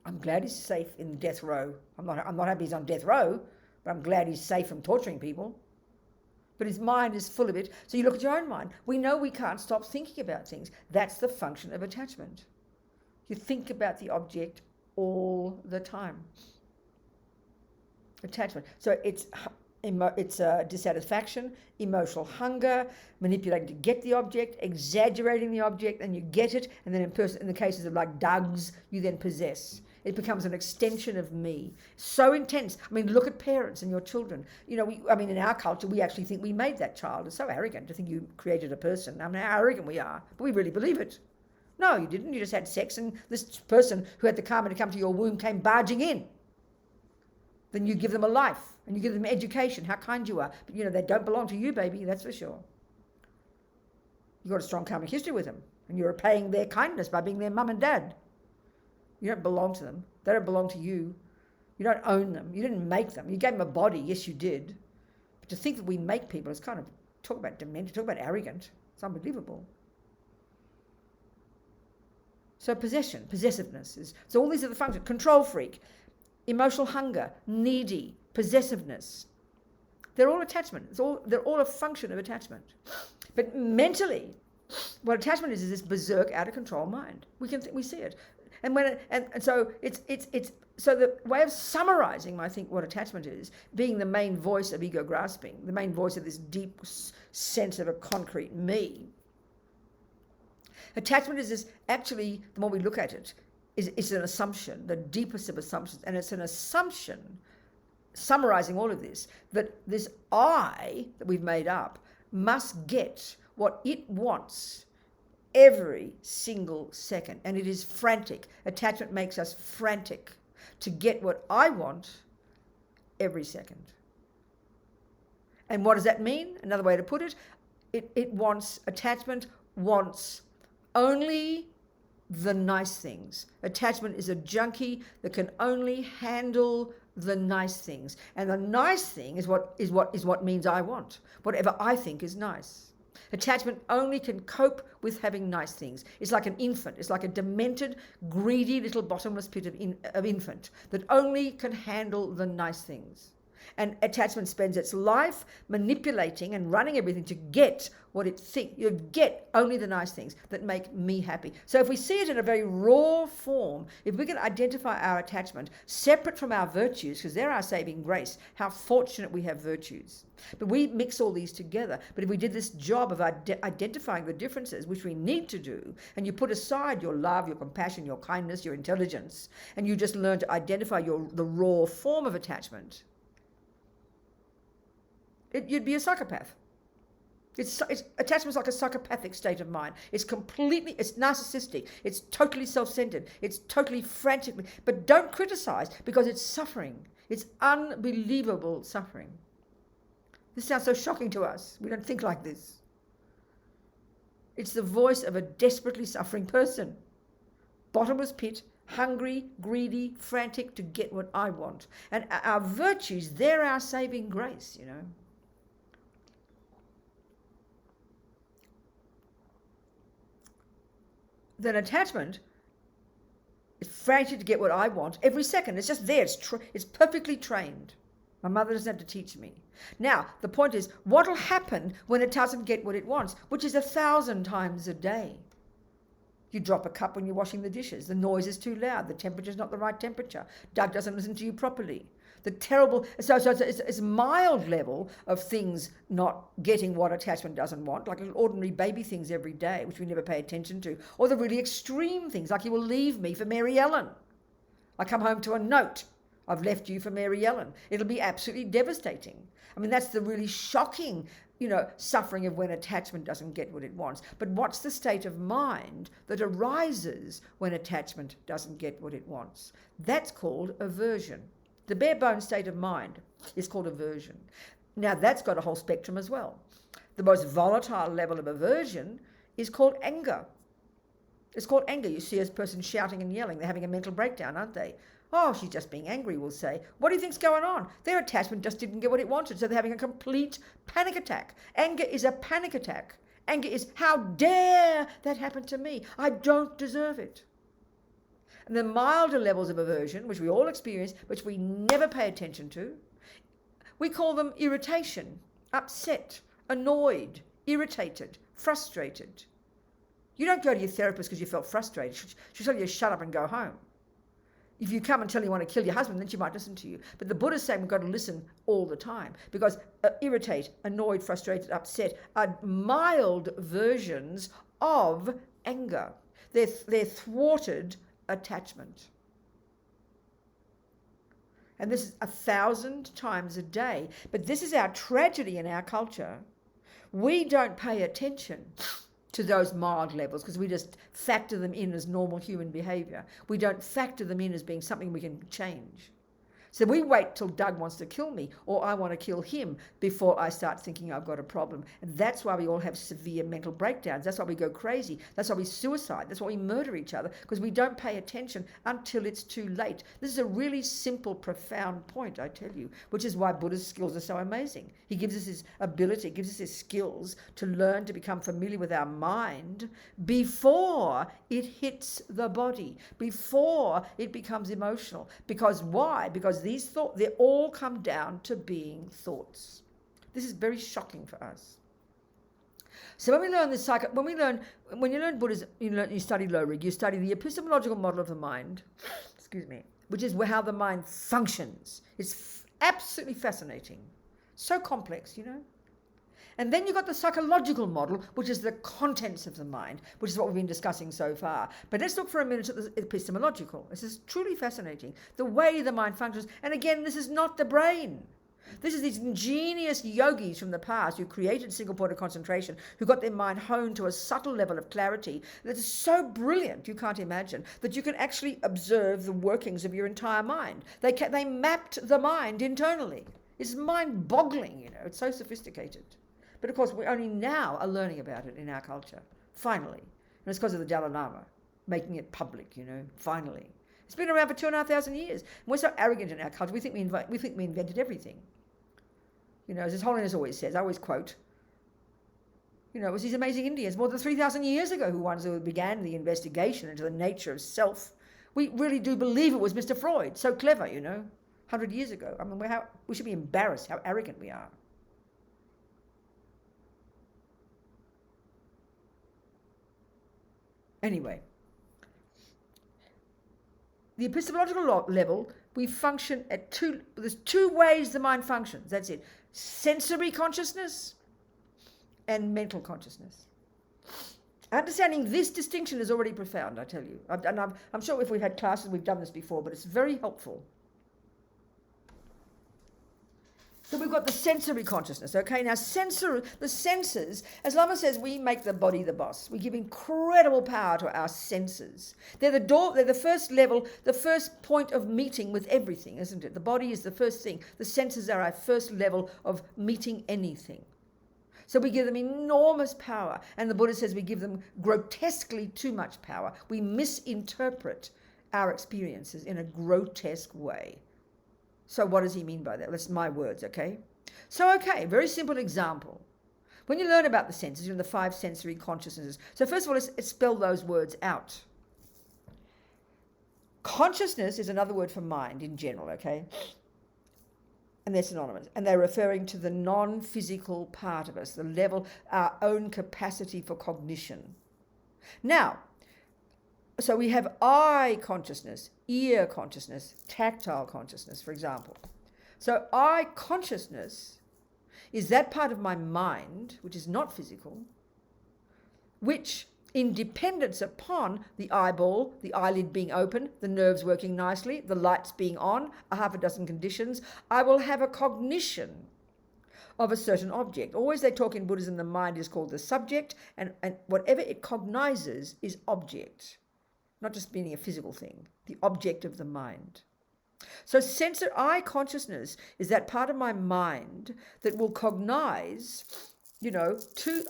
I'm glad he's safe in death row. I'm not happy he's on death row, but I'm glad he's safe from torturing people. But his mind is full of it. So you look at your own mind. We know we can't stop thinking about things. That's the function of attachment. You think about the object all the time. Attachment. So it's dissatisfaction, emotional hunger, manipulating to get the object, exaggerating the object, and you get it, and then in the cases of like Doug's, you then possess. It becomes an extension of me. So intense. Look at parents and your children. In our culture, we actually think we made that child. It's so arrogant to think you created a person. How arrogant we are. But we really believe it. No, you didn't. You just had sex, and this person who had the karma to come to your womb came barging in. Then you give them a life and you give them education, how kind you are. But, you know, they don't belong to you, baby, that's for sure. You've got a strong karmic history with them, and you're repaying their kindness by being their mum and dad. You don't belong to them. They don't belong to you. You don't own them. You didn't make them. You gave them a body. Yes, you did. But to think that we make people is kind of, talk about demented, talk about arrogant. It's unbelievable. So possession, possessiveness is, so all these are the functions. Control freak, emotional hunger, needy, possessiveness. They're all attachment. They're all a function of attachment. But mentally, what attachment is this berserk, out of control mind. We see it. And so it's so the way of summarizing, I think, what attachment is, being the main voice of ego grasping, the main voice of this deep sense of a concrete me. Attachment is this, actually, the more we look at it, it's an assumption, the deepest of assumptions, and it's an assumption, summarizing all of this, that this I that we've made up must get what it wants every single second, and it is frantic. Attachment makes us frantic to get what I want every second. And what does that mean? Another way to put it, attachment wants only the nice things. Attachment is a junkie that can only handle the nice things, and the nice thing is what means I want, whatever I think is nice. Attachment only can cope with having nice things. It's like an infant. It's like a demented, greedy little bottomless pit of infant that only can handle the nice things. And attachment spends its life manipulating and running everything to get what it thinks. You get only the nice things that make me happy. So if we see it in a very raw form, if we can identify our attachment separate from our virtues, because they're our saving grace, how fortunate we have virtues. But we mix all these together. But if we did this job of identifying the differences, which we need to do, and you put aside your love, your compassion, your kindness, your intelligence, and you just learn to identify the raw form of attachment, you'd be a psychopath. Attachment's like a psychopathic state of mind. It's narcissistic. It's totally self-centered. It's totally frantic. But don't criticize, because it's suffering. It's unbelievable suffering. This sounds so shocking to us. We don't think like this. It's the voice of a desperately suffering person. Bottomless pit, hungry, greedy, frantic to get what I want. And our virtues, they're our saving grace, you know. Then attachment is frantic to get what I want every second. It's just there. It's perfectly trained. My mother doesn't have to teach me. Now, the point is, what will happen when it doesn't get what it wants, which is 1,000 times a day? You drop a cup when you're washing the dishes. The noise is too loud. The temperature's not the right temperature. Doug doesn't listen to you properly. So it's a mild level of things not getting what attachment doesn't want, like ordinary baby things every day, which we never pay attention to, or the really extreme things, like you will leave me for Mary Ellen. I come home to a note. I've left you for Mary Ellen. It'll be absolutely devastating. I mean, that's the really shocking, suffering of when attachment doesn't get what it wants. But what's the state of mind that arises when attachment doesn't get what it wants? That's called aversion. The bare bones state of mind is called aversion. Now, that's got a whole spectrum as well. The most volatile level of aversion is called anger. It's called anger. You see a person shouting and yelling. They're having a mental breakdown, aren't they? Oh, she's just being angry, we'll say. What do you think's going on? Their attachment just didn't get what it wanted, so they're having a complete panic attack. Anger is a panic attack. Anger is, how dare that happen to me? I don't deserve it. And the milder levels of aversion, which we all experience, which we never pay attention to, we call them irritation, upset, annoyed, irritated, frustrated. You don't go to your therapist because you felt frustrated. She'll tell you to shut up and go home. If you come and tell you want to kill your husband, then she might listen to you. But the Buddhists say we've got to listen all the time, because irritate, annoyed, frustrated, upset are mild versions of anger. They're thwarted attachment. And this is 1,000 times a day. But this is our tragedy in our culture. We don't pay attention to those mild levels because we just factor them in as normal human behavior. We don't factor them in as being something we can change. So we wait till Doug wants to kill me or I want to kill him before I start thinking I've got a problem. And that's why we all have severe mental breakdowns. That's why we go crazy. That's why we suicide. That's why we murder each other, because we don't pay attention until it's too late. This is a really simple, profound point, I tell you, which is why Buddha's skills are so amazing. He gives us his ability, gives us his skills to learn to become familiar with our mind before it hits the body, before it becomes emotional. Because why? Because these thoughts, they all come down to being thoughts. This is very shocking for us. So when we learn this when you learn Buddhism, you study low rig, you study the epistemological model of the mind, which is how the mind functions. It's absolutely fascinating. So complex, And then you've got the psychological model, which is the contents of the mind, which is what we've been discussing so far. But let's look for a minute at the epistemological. This is truly fascinating, the way the mind functions. And again, this is not the brain. This is these ingenious yogis from the past who created single point of concentration, who got their mind honed to a subtle level of clarity that is so brilliant, you can't imagine, that you can actually observe the workings of your entire mind. They mapped the mind internally. It's mind-boggling, It's so sophisticated. But of course, we only now are learning about it in our culture, finally. And it's because of the Dalai Lama making it public, finally. It's been around for 2,500 years. And we're so arrogant in our culture, we think we invented everything. As His Holiness always says, I always quote, it was these amazing Indians more than 3,000 years ago who began the investigation into the nature of self. We really do believe it was Mr. Freud, so clever, 100 years ago. I mean, we should be embarrassed how arrogant we are. Anyway, the epistemological level, we function at there's two ways the mind functions. That's it. Sensory consciousness and mental consciousness. Understanding this distinction is already profound, I tell you. I'm sure if we've had classes, we've done this before, but it's very helpful. So we've got the sensory consciousness, okay? Now, the senses, as Lama says, we make the body the boss. We give incredible power to our senses. They're the first level, the first point of meeting with everything, isn't it? The body is the first thing. The senses are our first level of meeting anything. So we give them enormous power. And the Buddha says we give them grotesquely too much power. We misinterpret our experiences in a grotesque way. So what does he mean by that? That's my words, okay? So, very simple example. When you learn about the senses, you're in the 5 sensory consciousnesses. So first of all, let's spell those words out. Consciousness is another word for mind in general, okay? And they're synonymous. And they're referring to the non-physical part of us, the level, our own capacity for cognition. Now, so we have eye consciousness, ear consciousness, tactile consciousness, for example. So eye consciousness is that part of my mind, which is not physical, which, in dependence upon the eyeball, the eyelid being open, the nerves working nicely, the lights being on, a half a dozen conditions, I will have a cognition of a certain object. Always they talk in Buddhism, the mind is called the subject, and whatever it cognizes is object. Not just meaning a physical thing, the object of the mind. So eye consciousness is that part of my mind that will cognize,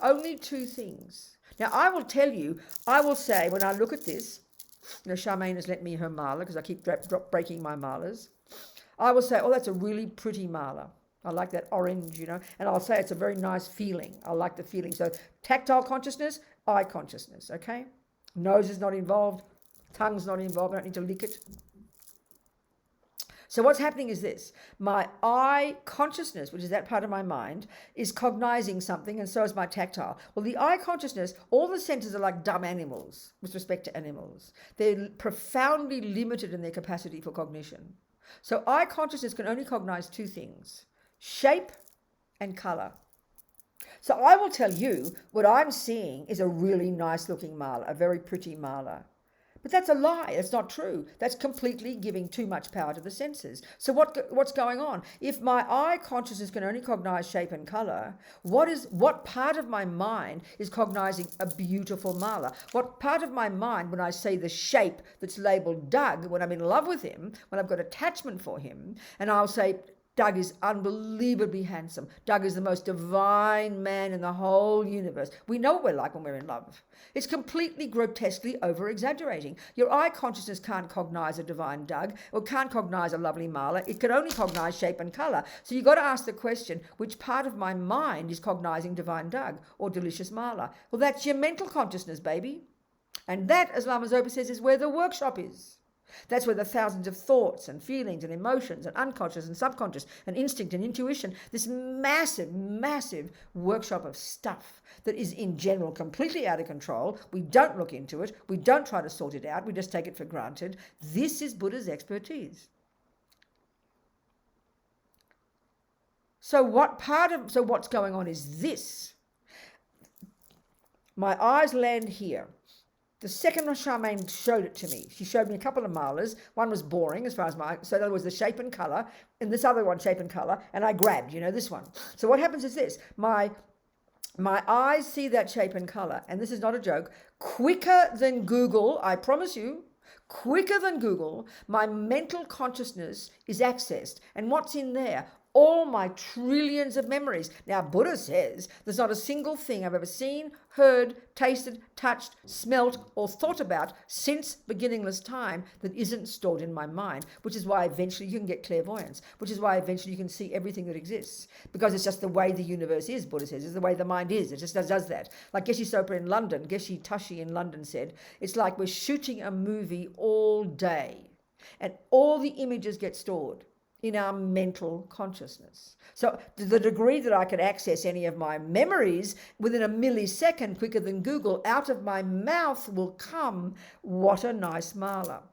only 2 things. Now, I will tell you, I will say, when I look at this, Charmaine has lent me her mala because I keep breaking my malas. I will say, oh, that's a really pretty mala. I like that orange, and I'll say it's a very nice feeling. I like the feeling. So tactile consciousness, eye consciousness, okay? Nose is not involved. Tongue's not involved. I don't need to lick it. So what's happening is this. My eye consciousness, which is that part of my mind, is cognizing something, and so is my tactile. Well, the eye consciousness, all the senses are like dumb animals with respect to animals. They're profoundly limited in their capacity for cognition. So eye consciousness can only cognize 2 things, shape and color. So I will tell you what I'm seeing is a really nice looking mala, a very pretty mala. But that's a lie. It's not true. That's completely giving too much power to the senses. So what's going on? If my eye consciousness can only cognize shape and color, what part of my mind is cognizing a beautiful mala? What part of my mind, when I say the shape that's labeled Doug, when I'm in love with him, when I've got attachment for him, and I'll say, Doug is unbelievably handsome. Doug is the most divine man in the whole universe. We know what we're like when we're in love. It's completely grotesquely over-exaggerating. Your eye consciousness can't cognize a divine Doug or can't cognize a lovely mala. It can only cognize shape and color. So you've got to ask the question, which part of my mind is cognizing divine Doug or delicious mala? Well, that's your mental consciousness, baby. And that, as Lama Zopa says, is where the workshop is. That's where the thousands of thoughts and feelings and emotions and unconscious and subconscious and instinct and intuition, this massive, massive workshop of stuff that is in general completely out of control. We don't look into it. We don't try to sort it out. We just take it for granted. This is Buddha's expertise. So what's going on is this. My eyes land here. The second Charmaine showed it to me. She showed me a couple of malas. One was boring as far as so that was the shape and color, and this other one, shape and color, and I grabbed, this one. So what happens is this. My eyes see that shape and color, and this is not a joke, quicker than Google, I promise you, quicker than Google, my mental consciousness is accessed. And what's in there? All my trillions of memories. Now, Buddha says there's not a single thing I've ever seen, heard, tasted, touched, smelt, or thought about since beginningless time that isn't stored in my mind, which is why eventually you can get clairvoyance, which is why eventually you can see everything that exists, because it's just the way the universe is, Buddha says, it's the way the mind is. It just does that. Like Geshe Sopa in London, Geshe Tashi in London said, it's like we're shooting a movie all day, and all the images get stored in our mental consciousness. So to the degree that I could access any of my memories within a millisecond quicker than Google, out of my mouth will come, what a nice mala.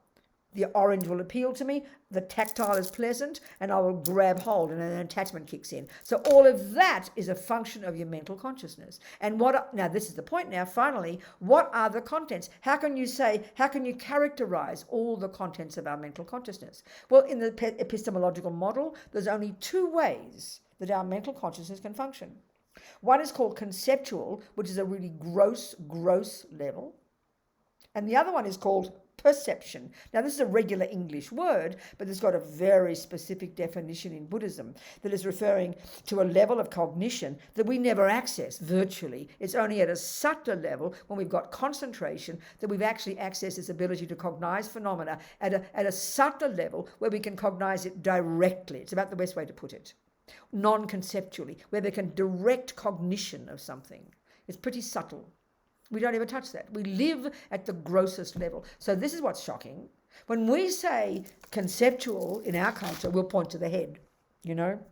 The orange will appeal to me, the tactile is pleasant, and I will grab hold and an attachment kicks in. So all of that is a function of your mental consciousness. And now this is the point now, finally, what are the contents? How can you characterize all the contents of our mental consciousness? Well, in the epistemological model, there's only two ways that our mental consciousness can function. One is called conceptual, which is a really gross level. And the other one is called perception. Now, this is a regular English word, but it's got a very specific definition in Buddhism that is referring to a level of cognition that we never access virtually. It's only at a subtler level, when we've got concentration, that we've actually accessed this ability to cognize phenomena at a subtler level where we can cognize it directly. It's about the best way to put it. Non-conceptually, where we can direct cognition of something. It's pretty subtle. We don't ever touch that. We live at the grossest level. So this is what's shocking. When we say conceptual in our culture, we'll point to the head, Then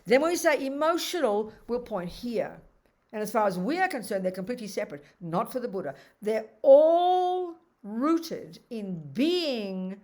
when we say emotional, we'll point here. And as far as we are concerned, they're completely separate. Not for the Buddha. They're all rooted in being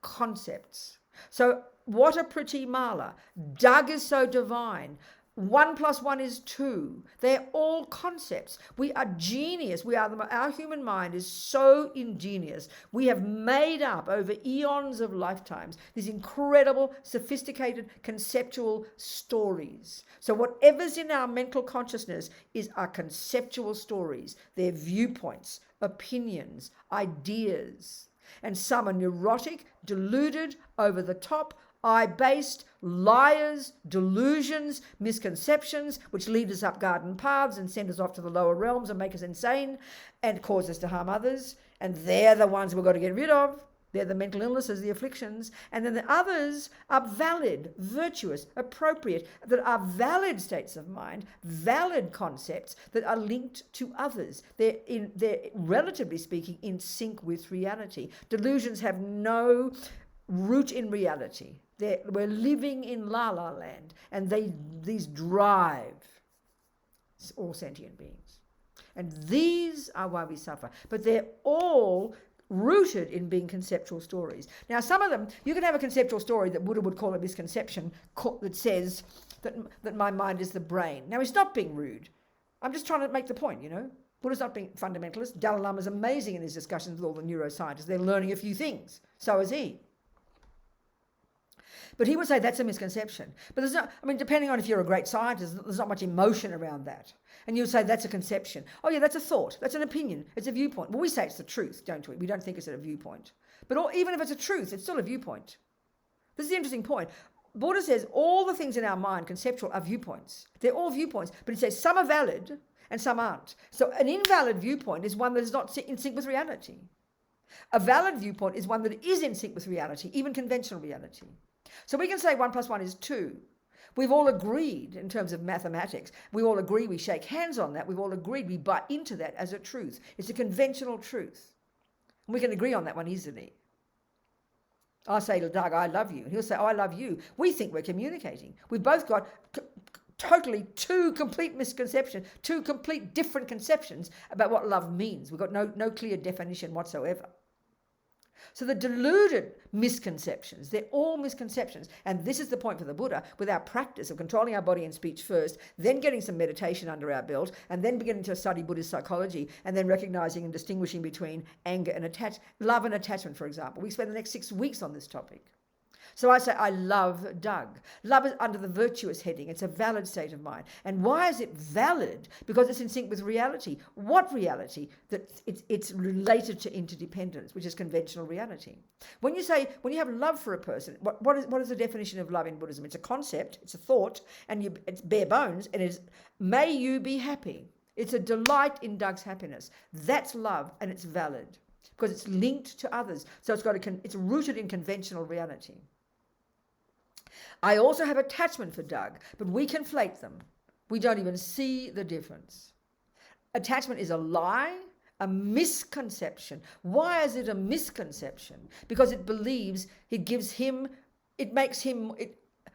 concepts. So what a pretty mala. Doug is so divine. 1 + 1 is 2. They're all concepts. We are genius. Our human mind is so ingenious. We have made up over eons of lifetimes these incredible, sophisticated, conceptual stories. So whatever's in our mental consciousness is our conceptual stories. They're viewpoints, opinions, ideas. And some are neurotic, deluded, over the top, eye-based, liars, delusions, misconceptions, which lead us up garden paths and send us off to the lower realms and make us insane and cause us to harm others. And they're the ones we've got to get rid of. They're the mental illnesses, the afflictions. And then the others are valid, virtuous, appropriate, that are valid states of mind, valid concepts that are linked to others. They're relatively speaking, in sync with reality. Delusions have no root in reality. We're living in La La Land, and these drive all sentient beings. And these are why we suffer. But they're all rooted in being conceptual stories. Now, some of them, you can have a conceptual story that Buddha would call a misconception that says that my mind is the brain. Now, he's not being rude. I'm just trying to make the point, Buddha's not being fundamentalist. Dalai Lama is amazing in his discussions with all the neuroscientists. They're learning a few things. So is he. But he would say that's a misconception. But there's not, I mean, depending on if you're a great scientist, there's not much emotion around that. And you would say that's a conception. Oh yeah, that's a thought. That's an opinion. It's a viewpoint. Well, we say it's the truth, don't we? We don't think it's a viewpoint. But even if it's a truth, it's still a viewpoint. This is the interesting point. Buddha says all the things in our mind, conceptual, are viewpoints. They're all viewpoints. But he says some are valid and some aren't. So an invalid viewpoint is one that is not in sync with reality. A valid viewpoint is one that is in sync with reality, even conventional reality. So we can say 1 + 1 is 2. We've all agreed in terms of mathematics. We all agree, we shake hands on that. We've all agreed, we buy into that as a truth. It's a conventional truth. And we can agree on that one easily. I say to Doug, I love you. And he'll say, oh, I love you. We think we're communicating. We've both got totally two complete misconceptions, two complete different conceptions about what love means. We've got no clear definition whatsoever. So the deluded misconceptions, they're all misconceptions. And this is the point for the Buddha, with our practice of controlling our body and speech first, then getting some meditation under our belt, and then beginning to study Buddhist psychology, and then recognizing and distinguishing between anger and love and attachment, for example. We spend the next 6 weeks on this topic. So I say, I love Doug. Love is under the virtuous heading. It's a valid state of mind. And why is it valid? Because it's in sync with reality. What reality? That it's related to interdependence, which is conventional reality. When you have love for a person, what is the definition of love in Buddhism? It's a concept, it's a thought, and it's bare bones, and it's, may you be happy. It's a delight in Doug's happiness. That's love, and it's valid because it's linked to others. So it's rooted in conventional reality. I also have attachment for Doug, but we conflate them. We don't even see the difference. Attachment is a lie, a misconception. Why is it a misconception? Because it believes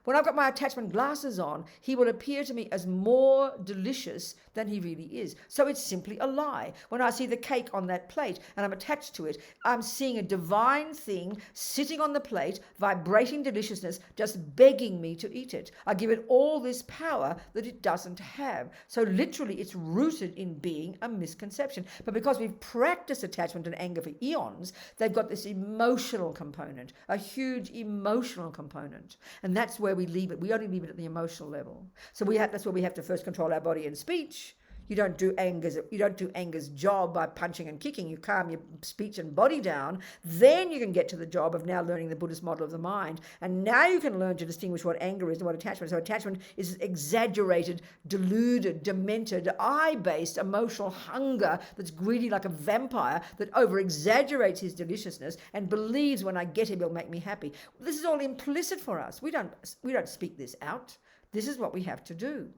when I've got my attachment glasses on, he will appear to me as more delicious than he really is. So it's simply a lie. When I see the cake on that plate and I'm attached to it, I'm seeing a divine thing sitting on the plate, vibrating deliciousness, just begging me to eat it. I give it all this power that it doesn't have. So literally it's rooted in being a misconception. But because we've practiced attachment and anger for eons, they've got this emotional component, a huge emotional component. And that's where we leave it. We only leave it at the emotional level. So that's where we have to first control our body and speech. You don't do anger's job by punching and kicking. You calm your speech and body down. Then you can get to the job of now learning the Buddhist model of the mind. And now you can learn to distinguish what anger is and what attachment is. So attachment is exaggerated, deluded, demented, I-based emotional hunger that's greedy like a vampire that over-exaggerates his deliciousness and believes when I get him, he'll make me happy. This is all implicit for us. We don't speak this out. This is what we have to do.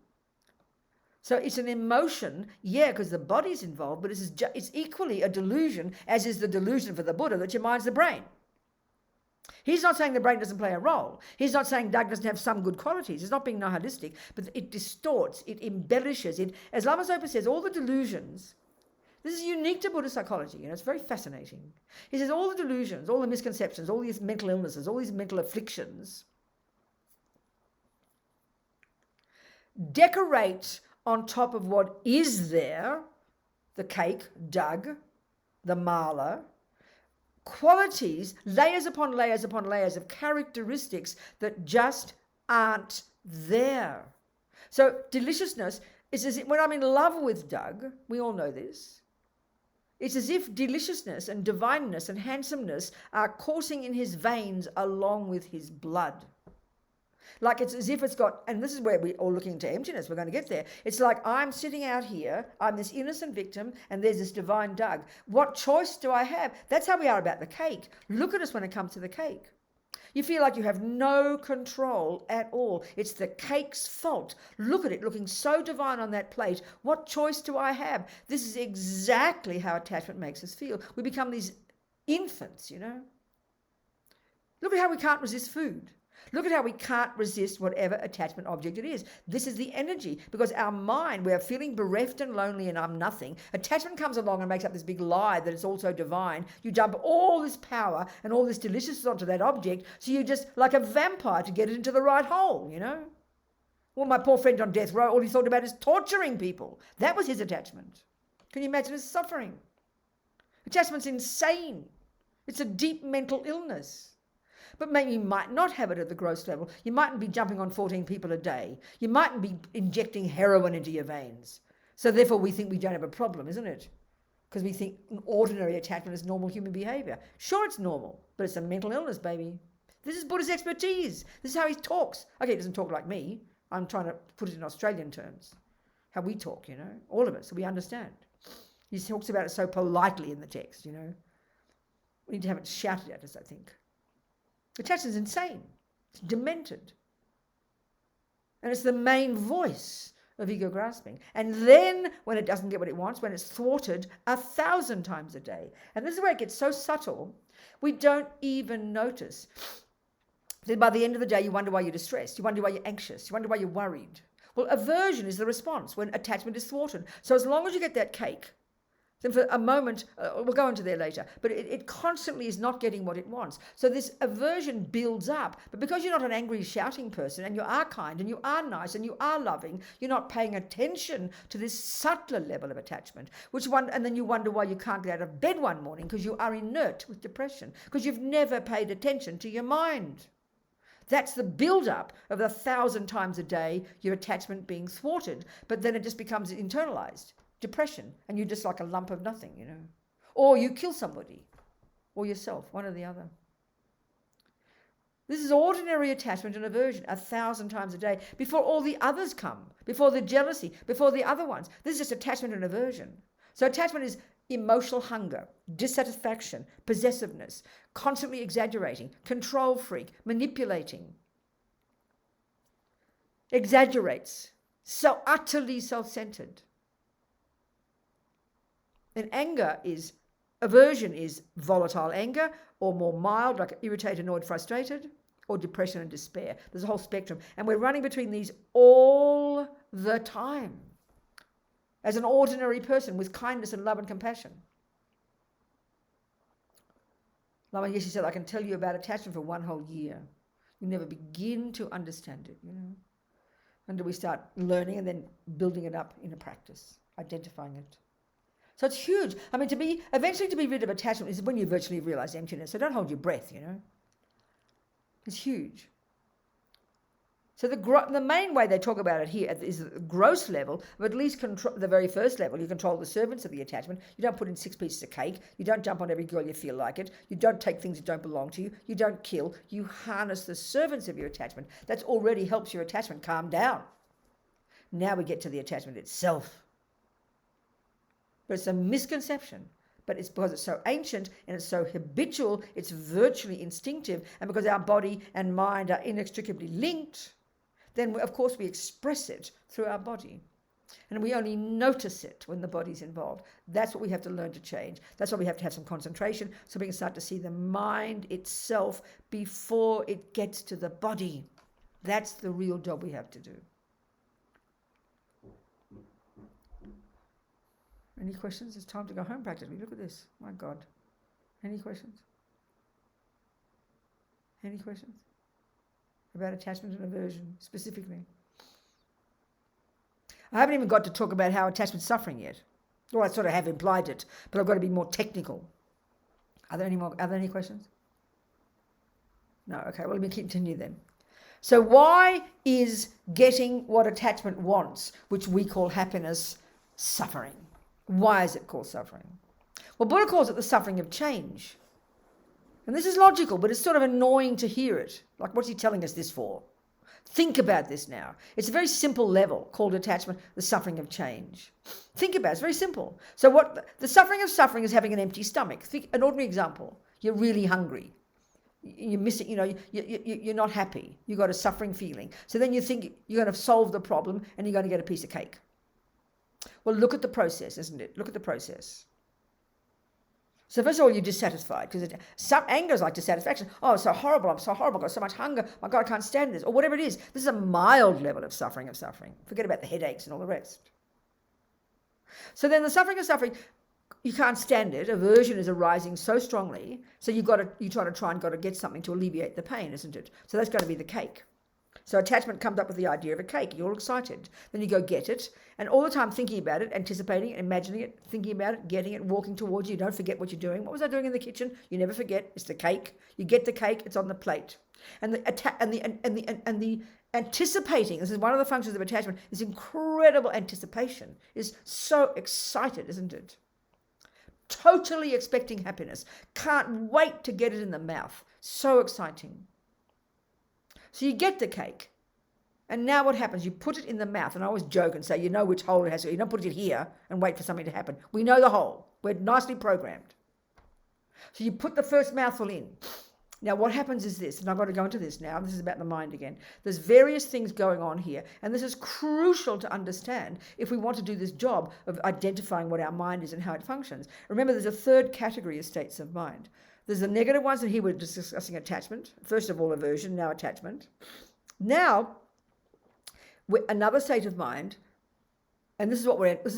So it's an emotion, yeah, because the body's involved, but it's equally a delusion, as is the delusion for the Buddha that your mind's the brain. He's not saying the brain doesn't play a role. He's not saying Doug doesn't have some good qualities. He's not being nihilistic, but it distorts, it embellishes. As Lama Zopa says, all the delusions, this is unique to Buddhist psychology, it's very fascinating. He says all the delusions, all the misconceptions, all these mental illnesses, all these mental afflictions, decorate on top of what is there, the cake, Doug, the mala, qualities, layers upon layers upon layers of characteristics that just aren't there. So deliciousness is as if, when I'm in love with Doug, we all know this, it's as if deliciousness and divineness and handsomeness are coursing in his veins along with his blood. Like it's as if it's got, and this is where we're all looking into emptiness, we're going to get there. It's like I'm sitting out here, I'm this innocent victim, and there's this divine Doug. What choice do I have? That's how we are about the cake. Look at us when it comes to the cake. You feel like you have no control at all. It's the cake's fault. Look at it, looking so divine on that plate. What choice do I have? This is exactly how attachment makes us feel. We become these infants, Look at how we can't resist food. Look at how we can't resist whatever attachment object it is. This is the energy, because our mind, we're feeling bereft and lonely and I'm nothing. Attachment comes along and makes up this big lie that it's also divine. You dump all this power and all this deliciousness onto that object, so you're just like a vampire to get it into the right hole, Well, my poor friend on death row, all he thought about is torturing people. That was his attachment. Can you imagine? It's suffering. Attachment's insane. It's a deep mental illness. But maybe you might not have it at the gross level. You mightn't be jumping on 14 people a day. You mightn't be injecting heroin into your veins. So therefore we think we don't have a problem, isn't it? Because we think an ordinary attachment is normal human behavior. Sure, it's normal, but it's a mental illness, baby. This is Buddha's expertise. This is how he talks. Okay, he doesn't talk like me. I'm trying to put it in Australian terms. How we talk, all of us, so we understand. He talks about it so politely in the text, We need to have it shouted at us, I think. Attachment's insane. It's demented. And it's the main voice of ego grasping. And then when it doesn't get what it wants, when it's thwarted 1,000 times a day. And this is where it gets so subtle, we don't even notice. Then by the end of the day, you wonder why you're distressed. You wonder why you're anxious. You wonder why you're worried. Well, aversion is the response when attachment is thwarted. So as long as you get that cake, then for a moment, we'll go into there later, but it constantly is not getting what it wants. So this aversion builds up. But because you're not an angry, shouting person, and you are kind, and you are nice, and you are loving, you're not paying attention to this subtler level of attachment, and then you wonder why you can't get out of bed one morning because you are inert with depression, because you've never paid attention to your mind. That's the build-up of 1,000 times a day, your attachment being thwarted, but then it just becomes internalized. Depression, and you're just like a lump of nothing, Or you kill somebody, or yourself, one or the other. This is ordinary attachment and aversion 1,000 times a day before all the others come, before the jealousy, before the other ones. This is just attachment and aversion. So attachment is emotional hunger, dissatisfaction, possessiveness, constantly exaggerating, control freak, manipulating, exaggerates, so utterly self-centered. And aversion is volatile anger, or more mild, like irritated, annoyed, frustrated, or depression and despair. There's a whole spectrum. And we're running between these all the time as an ordinary person with kindness and love and compassion. Lama Yeshe said, I can tell you about attachment for one whole year. You never begin to understand it, until we start learning and then building it up in a practice, identifying it. So it's huge. I mean, eventually to be rid of attachment is when you virtually realize emptiness. So don't hold your breath, It's huge. So the main way they talk about it here is the gross level, but at least the very first level. You control the servants of the attachment. You don't put in 6 pieces of cake. You don't jump on every girl you feel like it. You don't take things that don't belong to you. You don't kill. You harness the servants of your attachment. That already helps your attachment calm down. Now we get to the attachment itself. But it's a misconception. But it's because it's so ancient and it's so habitual, it's virtually instinctive. And because our body and mind are inextricably linked, then of course we express it through our body. And we only notice it when the body's involved. That's what we have to learn to change. That's why we have to have some concentration so we can start to see the mind itself before it gets to the body. That's the real job we have to do. Any questions? It's time to go home practically. Look at this. My God. Any questions? Any questions? About attachment and aversion, specifically. I haven't even got to talk about how attachment's suffering yet. Well, I sort of have implied it, but I've got to be more technical. Are there any questions? No, okay, well, let me continue then. So why is getting what attachment wants, which we call happiness, suffering? Why is it called suffering? Well, Buddha calls it the suffering of change. And this is logical, but it's sort of annoying to hear it. Like, what's he telling us this for? Think about this now. It's a very simple level called attachment, the suffering of change. Think about it. It's very simple. So the suffering of suffering is having an empty stomach. Think an ordinary example. You're really hungry. You're missing, you're not happy. You've got a suffering feeling. So then you think you're going to solve the problem and you're going to get a piece of cake. Well, look at the process, isn't it? Look at the process. So first of all, you're dissatisfied because some anger is like dissatisfaction. Oh, it's so horrible. I'm so horrible. I've got so much hunger. My God, I can't stand this. Or whatever it is. This is a mild level of suffering. Forget about the headaches and all the rest. So then the suffering of suffering, you can't stand it. Aversion is arising so strongly. So you try to get something to alleviate the pain, isn't it? So that's going to be the cake. So attachment comes up with the idea of a cake. You're all excited. Then you go get it. And all the time thinking about it, anticipating it, imagining it, thinking about it, getting it, walking towards you. You don't forget what you're doing. What was I doing in the kitchen? You never forget. It's the cake. You get the cake. It's on the plate. And the anticipating, this is one of the functions of attachment, is incredible anticipation. Is so excited, isn't it? Totally expecting happiness. Can't wait to get it in the mouth. So exciting. So you get the cake. And now what happens? You put it in the mouth. And I always joke and say, you know which hole it has to go. You don't put it here and wait for something to happen. We know the hole. We're nicely programmed. So you put the first mouthful in. Now what happens is this, and I've got to go into this now. This is about the mind again. There's various things going on here. And this is crucial to understand if we want to do this job of identifying what our mind is and how it functions. Remember, there's a third category of states of mind. There's the negative ones, and here we're discussing attachment. First of all, aversion, now attachment. Now, another state of mind, and this is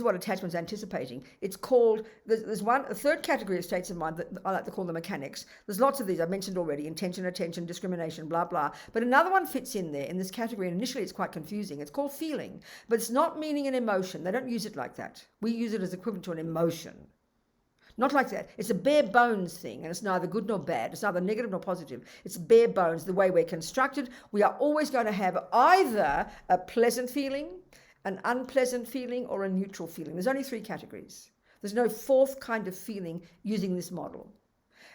what attachment's anticipating. It's called, there's a third category of states of mind that I like to call the mechanics. There's lots of these I've mentioned already: intention, attention, discrimination, blah, blah. But another one fits in there in this category, and initially it's quite confusing. It's called feeling, but it's not meaning an emotion. They don't use it like that. We use it as equivalent to an emotion. Not like that. It's a bare bones thing, and it's neither good nor bad. It's neither negative nor positive. It's bare bones. The way we're constructed, we are always going to have either a pleasant feeling, an unpleasant feeling, or a neutral feeling. There's only three categories. There's no fourth kind of feeling using this model.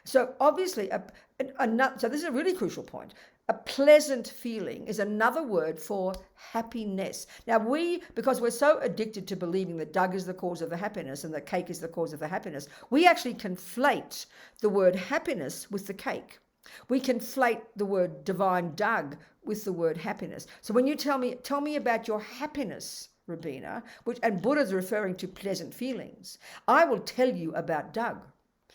So obviously, so this is a really crucial point. A pleasant feeling is another word for happiness. Now because we're so addicted to believing that Doug is the cause of the happiness and that cake is the cause of the happiness, we actually conflate the word happiness with the cake. We conflate the word divine Doug with the word happiness. So when you tell me about your happiness, Robina, and Buddha's referring to pleasant feelings, I will tell you about Doug.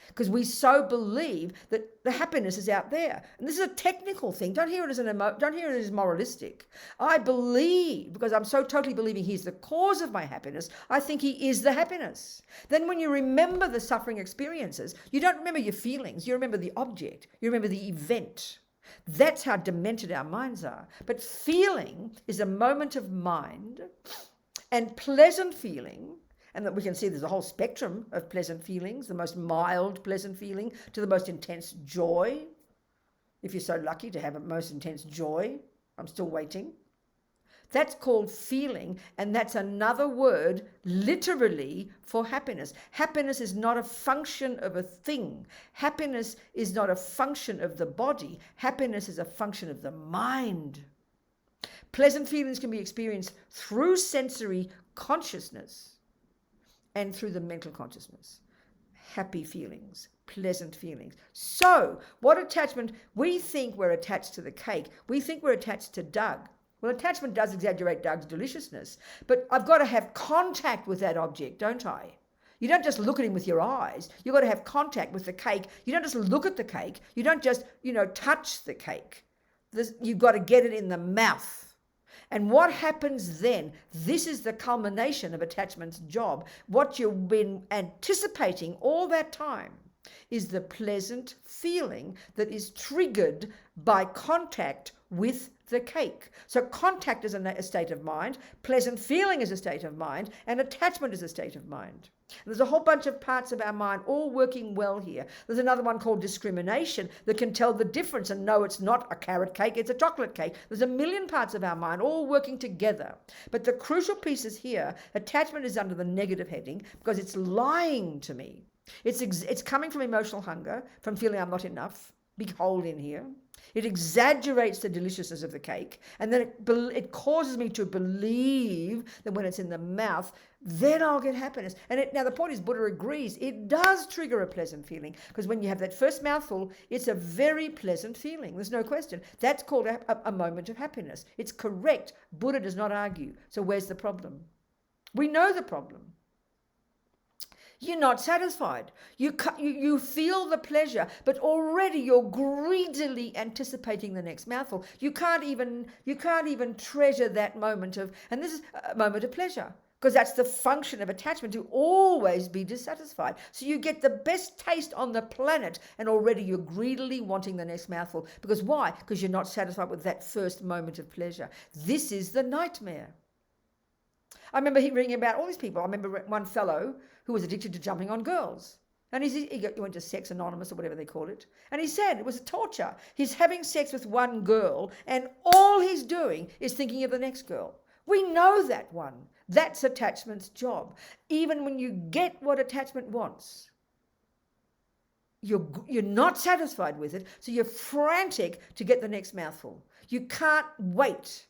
Because we so believe that the happiness is out there. And this is a technical thing. Don't hear it as don't hear it as moralistic. I believe, because I'm so totally believing he's the cause of my happiness, I think he is the happiness. Then when you remember the suffering experiences, you don't remember your feelings. You remember the object. You remember the event. That's how demented our minds are. But feeling is a moment of mind, and pleasant feeling, and that we can see there's a whole spectrum of pleasant feelings, the most mild pleasant feeling to the most intense joy. If you're so lucky to have a most intense joy, I'm still waiting. That's called feeling, and that's another word literally for happiness. Happiness is not a function of a thing. Happiness is not a function of the body. Happiness is a function of the mind. Pleasant feelings can be experienced through sensory consciousness and through the mental consciousness. Happy feelings, pleasant feelings. So, what attachment? We think we're attached to the cake. We think we're attached to Doug. Well, attachment does exaggerate Doug's deliciousness, but I've got to have contact with that object, don't I? You don't just look at him with your eyes. You've got to have contact with the cake. You don't just look at the cake. You don't just, touch the cake. You've got to get it in the mouth. And what happens then? This is the culmination of attachment's job. What you've been anticipating all that time is the pleasant feeling that is triggered by contact with the cake. So contact is a state of mind, pleasant feeling is a state of mind, and attachment is a state of mind. There's a whole bunch of parts of our mind all working well here. There's another one called discrimination that can tell the difference and know it's not a carrot cake, it's a chocolate cake. There's a million parts of our mind all working together. But the crucial piece is here, attachment is under the negative heading because it's lying to me. It's coming from emotional hunger, from feeling I'm not enough, big hole in here. It exaggerates the deliciousness of the cake, and then it causes me to believe that when it's in the mouth, then I'll get happiness. And now the point is, Buddha agrees, it does trigger a pleasant feeling, because when you have that first mouthful, it's a very pleasant feeling. There's no question. That's called a moment of happiness. It's correct. Buddha does not argue. So where's the problem? We know the problem. You're not satisfied. You feel the pleasure, but already you're greedily anticipating the next mouthful. You can't even treasure that moment of, and this is a moment of pleasure. because that's the function of attachment, to always be dissatisfied. So you get the best taste on the planet and already you're greedily wanting the next mouthful. Because why? Because you're not satisfied with that first moment of pleasure. This is the nightmare. I remember reading about all these people. I remember one fellow who was addicted to jumping on girls. And he went to Sex Anonymous or whatever they call it. And he said it was a torture. He's having sex with one girl and all he's doing is thinking of the next girl. We know that one. That's attachment's job. Even when you get what attachment wants, you're not satisfied with it, so you're frantic to get the next mouthful. You can't wait.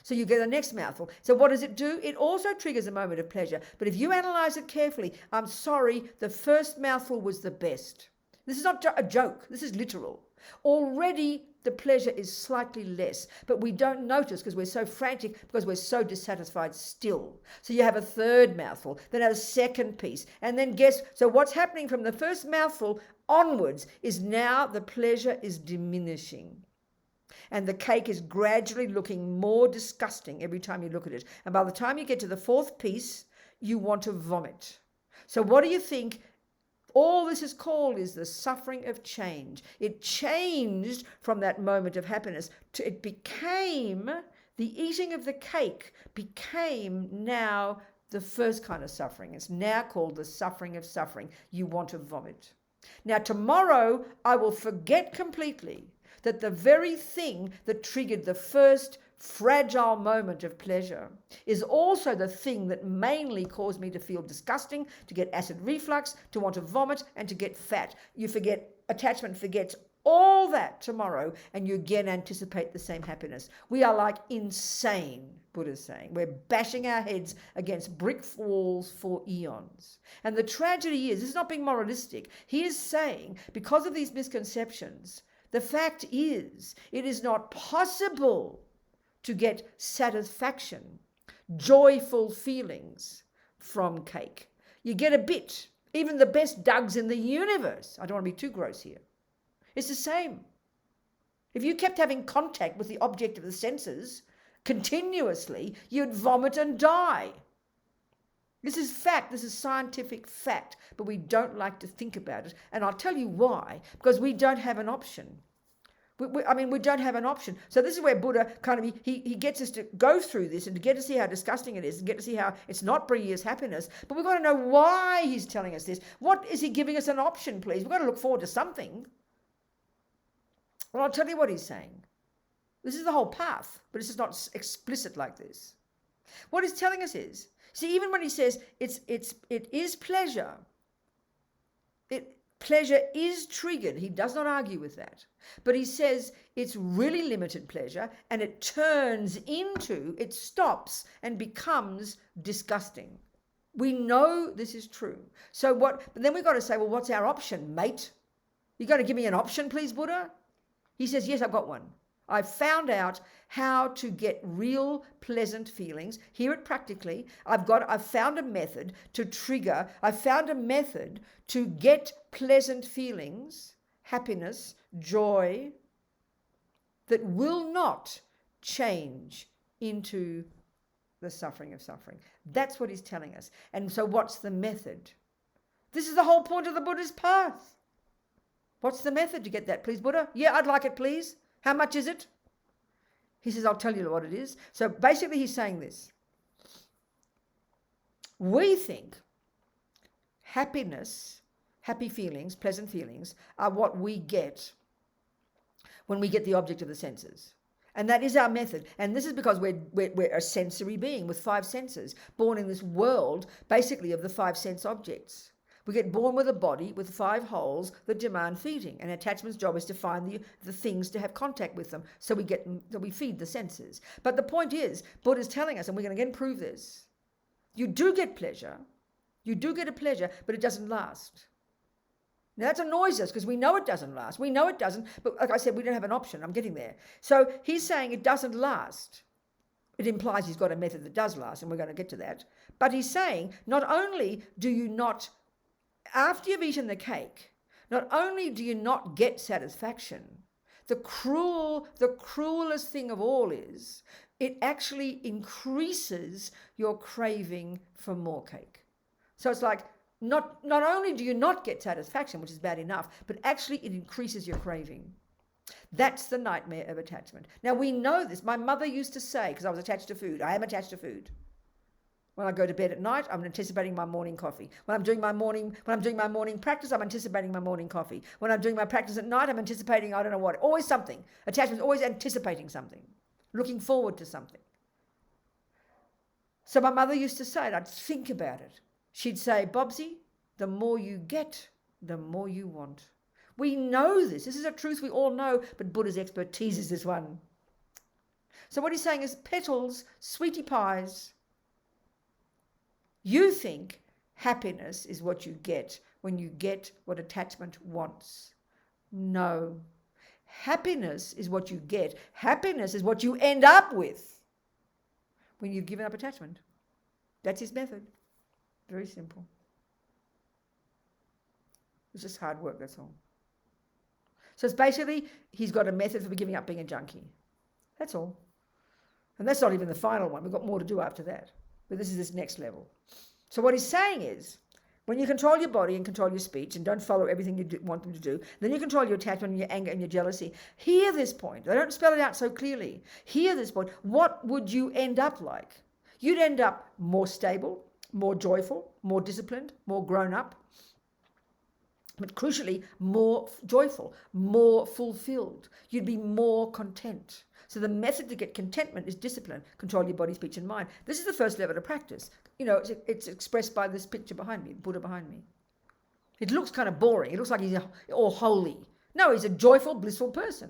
So you get the next mouthful. So what does it do? It also triggers a moment of pleasure. But if you analyze it carefully, I'm sorry, the first mouthful was the best. This is not a joke. This is literal. Already the pleasure is slightly less, but we don't notice because we're so frantic, because we're so dissatisfied still. So you have a third mouthful, then a second piece, and then so what's happening from the first mouthful onwards is now the pleasure is diminishing. And the cake is gradually looking more disgusting every time you look at it. And by the time you get to the fourth piece, you want to vomit. So what do you think all this is called? Is the suffering of change. It changed from that moment of happiness to it became, the eating of the cake became now the first kind of suffering. It's now called the suffering of suffering. You want to vomit. Now tomorrow I will forget completely that the very thing that triggered the first fragile moment of pleasure is also the thing that mainly caused me to feel disgusting, to get acid reflux, to want to vomit, and to get fat. You forget, attachment forgets all that tomorrow, and you again anticipate the same happiness. We are like insane, Buddha's saying. We're bashing our heads against brick walls for eons. And the tragedy is, this is not being moralistic. He is saying, because of these misconceptions, the fact is, it is not possible to get satisfaction, joyful feelings from cake. You get a bit, even the best dugs in the universe. I don't want to be too gross here. It's the same. If you kept having contact with the object of the senses continuously, you'd vomit and die. This is fact. This is scientific fact, but we don't like to think about it. And I'll tell you why. Because we don't have an option. We don't have an option. So this is where Buddha kind of, he gets us to go through this and to get to see how disgusting it is and get to see how it's not bringing us happiness. But we've got to know why he's telling us this. What is he giving us an option, please? We've got to look forward to something. Well, I'll tell you what he's saying. This is the whole path, but it's just not explicit like this. What he's telling us is, see, even when he says it is pleasure, pleasure is triggered. He does not argue with that. But he says it's really limited pleasure and it stops and becomes disgusting. We know this is true. So but then we've got to say, well, what's our option, mate? You got to give me an option, please, Buddha? He says, yes, I've got one. I've found out how to get real pleasant feelings. Hear it practically. I've found a method to trigger. I've found a method to get pleasant feelings, happiness, joy, that will not change into the suffering of suffering. That's what he's telling us. And so what's the method? This is the whole point of the Buddhist path. What's the method to get that, please, Buddha? Yeah, I'd like it, please. How much is it? He says, I'll tell you what it is. So basically he's saying this. We think happiness, happy feelings, pleasant feelings, are what we get when we get the object of the senses. And that is our method. And this is because we're a sensory being with five senses, born in this world basically of the five sense objects. We get born with a body with five holes that demand feeding, and attachment's job is to find the things to have contact with them, so we feed the senses. But the point is, Buddha's telling us, and we're going to again prove this, you do get pleasure, but it doesn't last. Now that annoys us because we know it doesn't last. We know it doesn't, but like I said, we don't have an option. I'm getting there. So he's saying it doesn't last. It implies he's got a method that does last, and we're going to get to that. But he's saying not only do you not, after you've eaten the cake, not only do you not get satisfaction, the cruelest thing of all is it actually increases your craving for more cake. So it's like not only do you not get satisfaction, which is bad enough, but actually it increases your craving. That's the nightmare of attachment. Now we know this. My mother used to say, because I was attached to food, I am attached to food. When I go to bed at night, I'm anticipating my morning coffee. When I'm doing my morning practice, I'm anticipating my morning coffee. When I'm doing my practice at night, I'm anticipating, I don't know what, always something. Attachment is always anticipating something, looking forward to something. So my mother used to say it, I'd think about it. She'd say, Bobsy, the more you get, the more you want. We know this. This is a truth we all know, but Buddha's expertise is this one. So what he's saying is, petals, sweetie pies. You think happiness is what you get when you get what attachment wants. No. Happiness is what you get. Happiness is what you end up with when you've given up attachment. That's his method. Very simple. It's just hard work, that's all. So it's basically, he's got a method for giving up being a junkie. That's all. And that's not even the final one. We've got more to do after that. But this is this next level. So what he's saying is, when you control your body and control your speech and don't follow everything you want them to do, then you control your attachment and your anger and your jealousy. Hear this point. They don't spell it out so clearly. Hear this point. What would you end up like? You'd end up more stable, more joyful, more disciplined, more grown up, but crucially, more joyful, more fulfilled. You'd be more content. So the method to get contentment is discipline. Control your body, speech, and mind. This is the first level of practice. You know, it's expressed by this picture behind me, Buddha behind me. It looks kind of boring. It looks like he's all holy. No, he's a joyful, blissful person.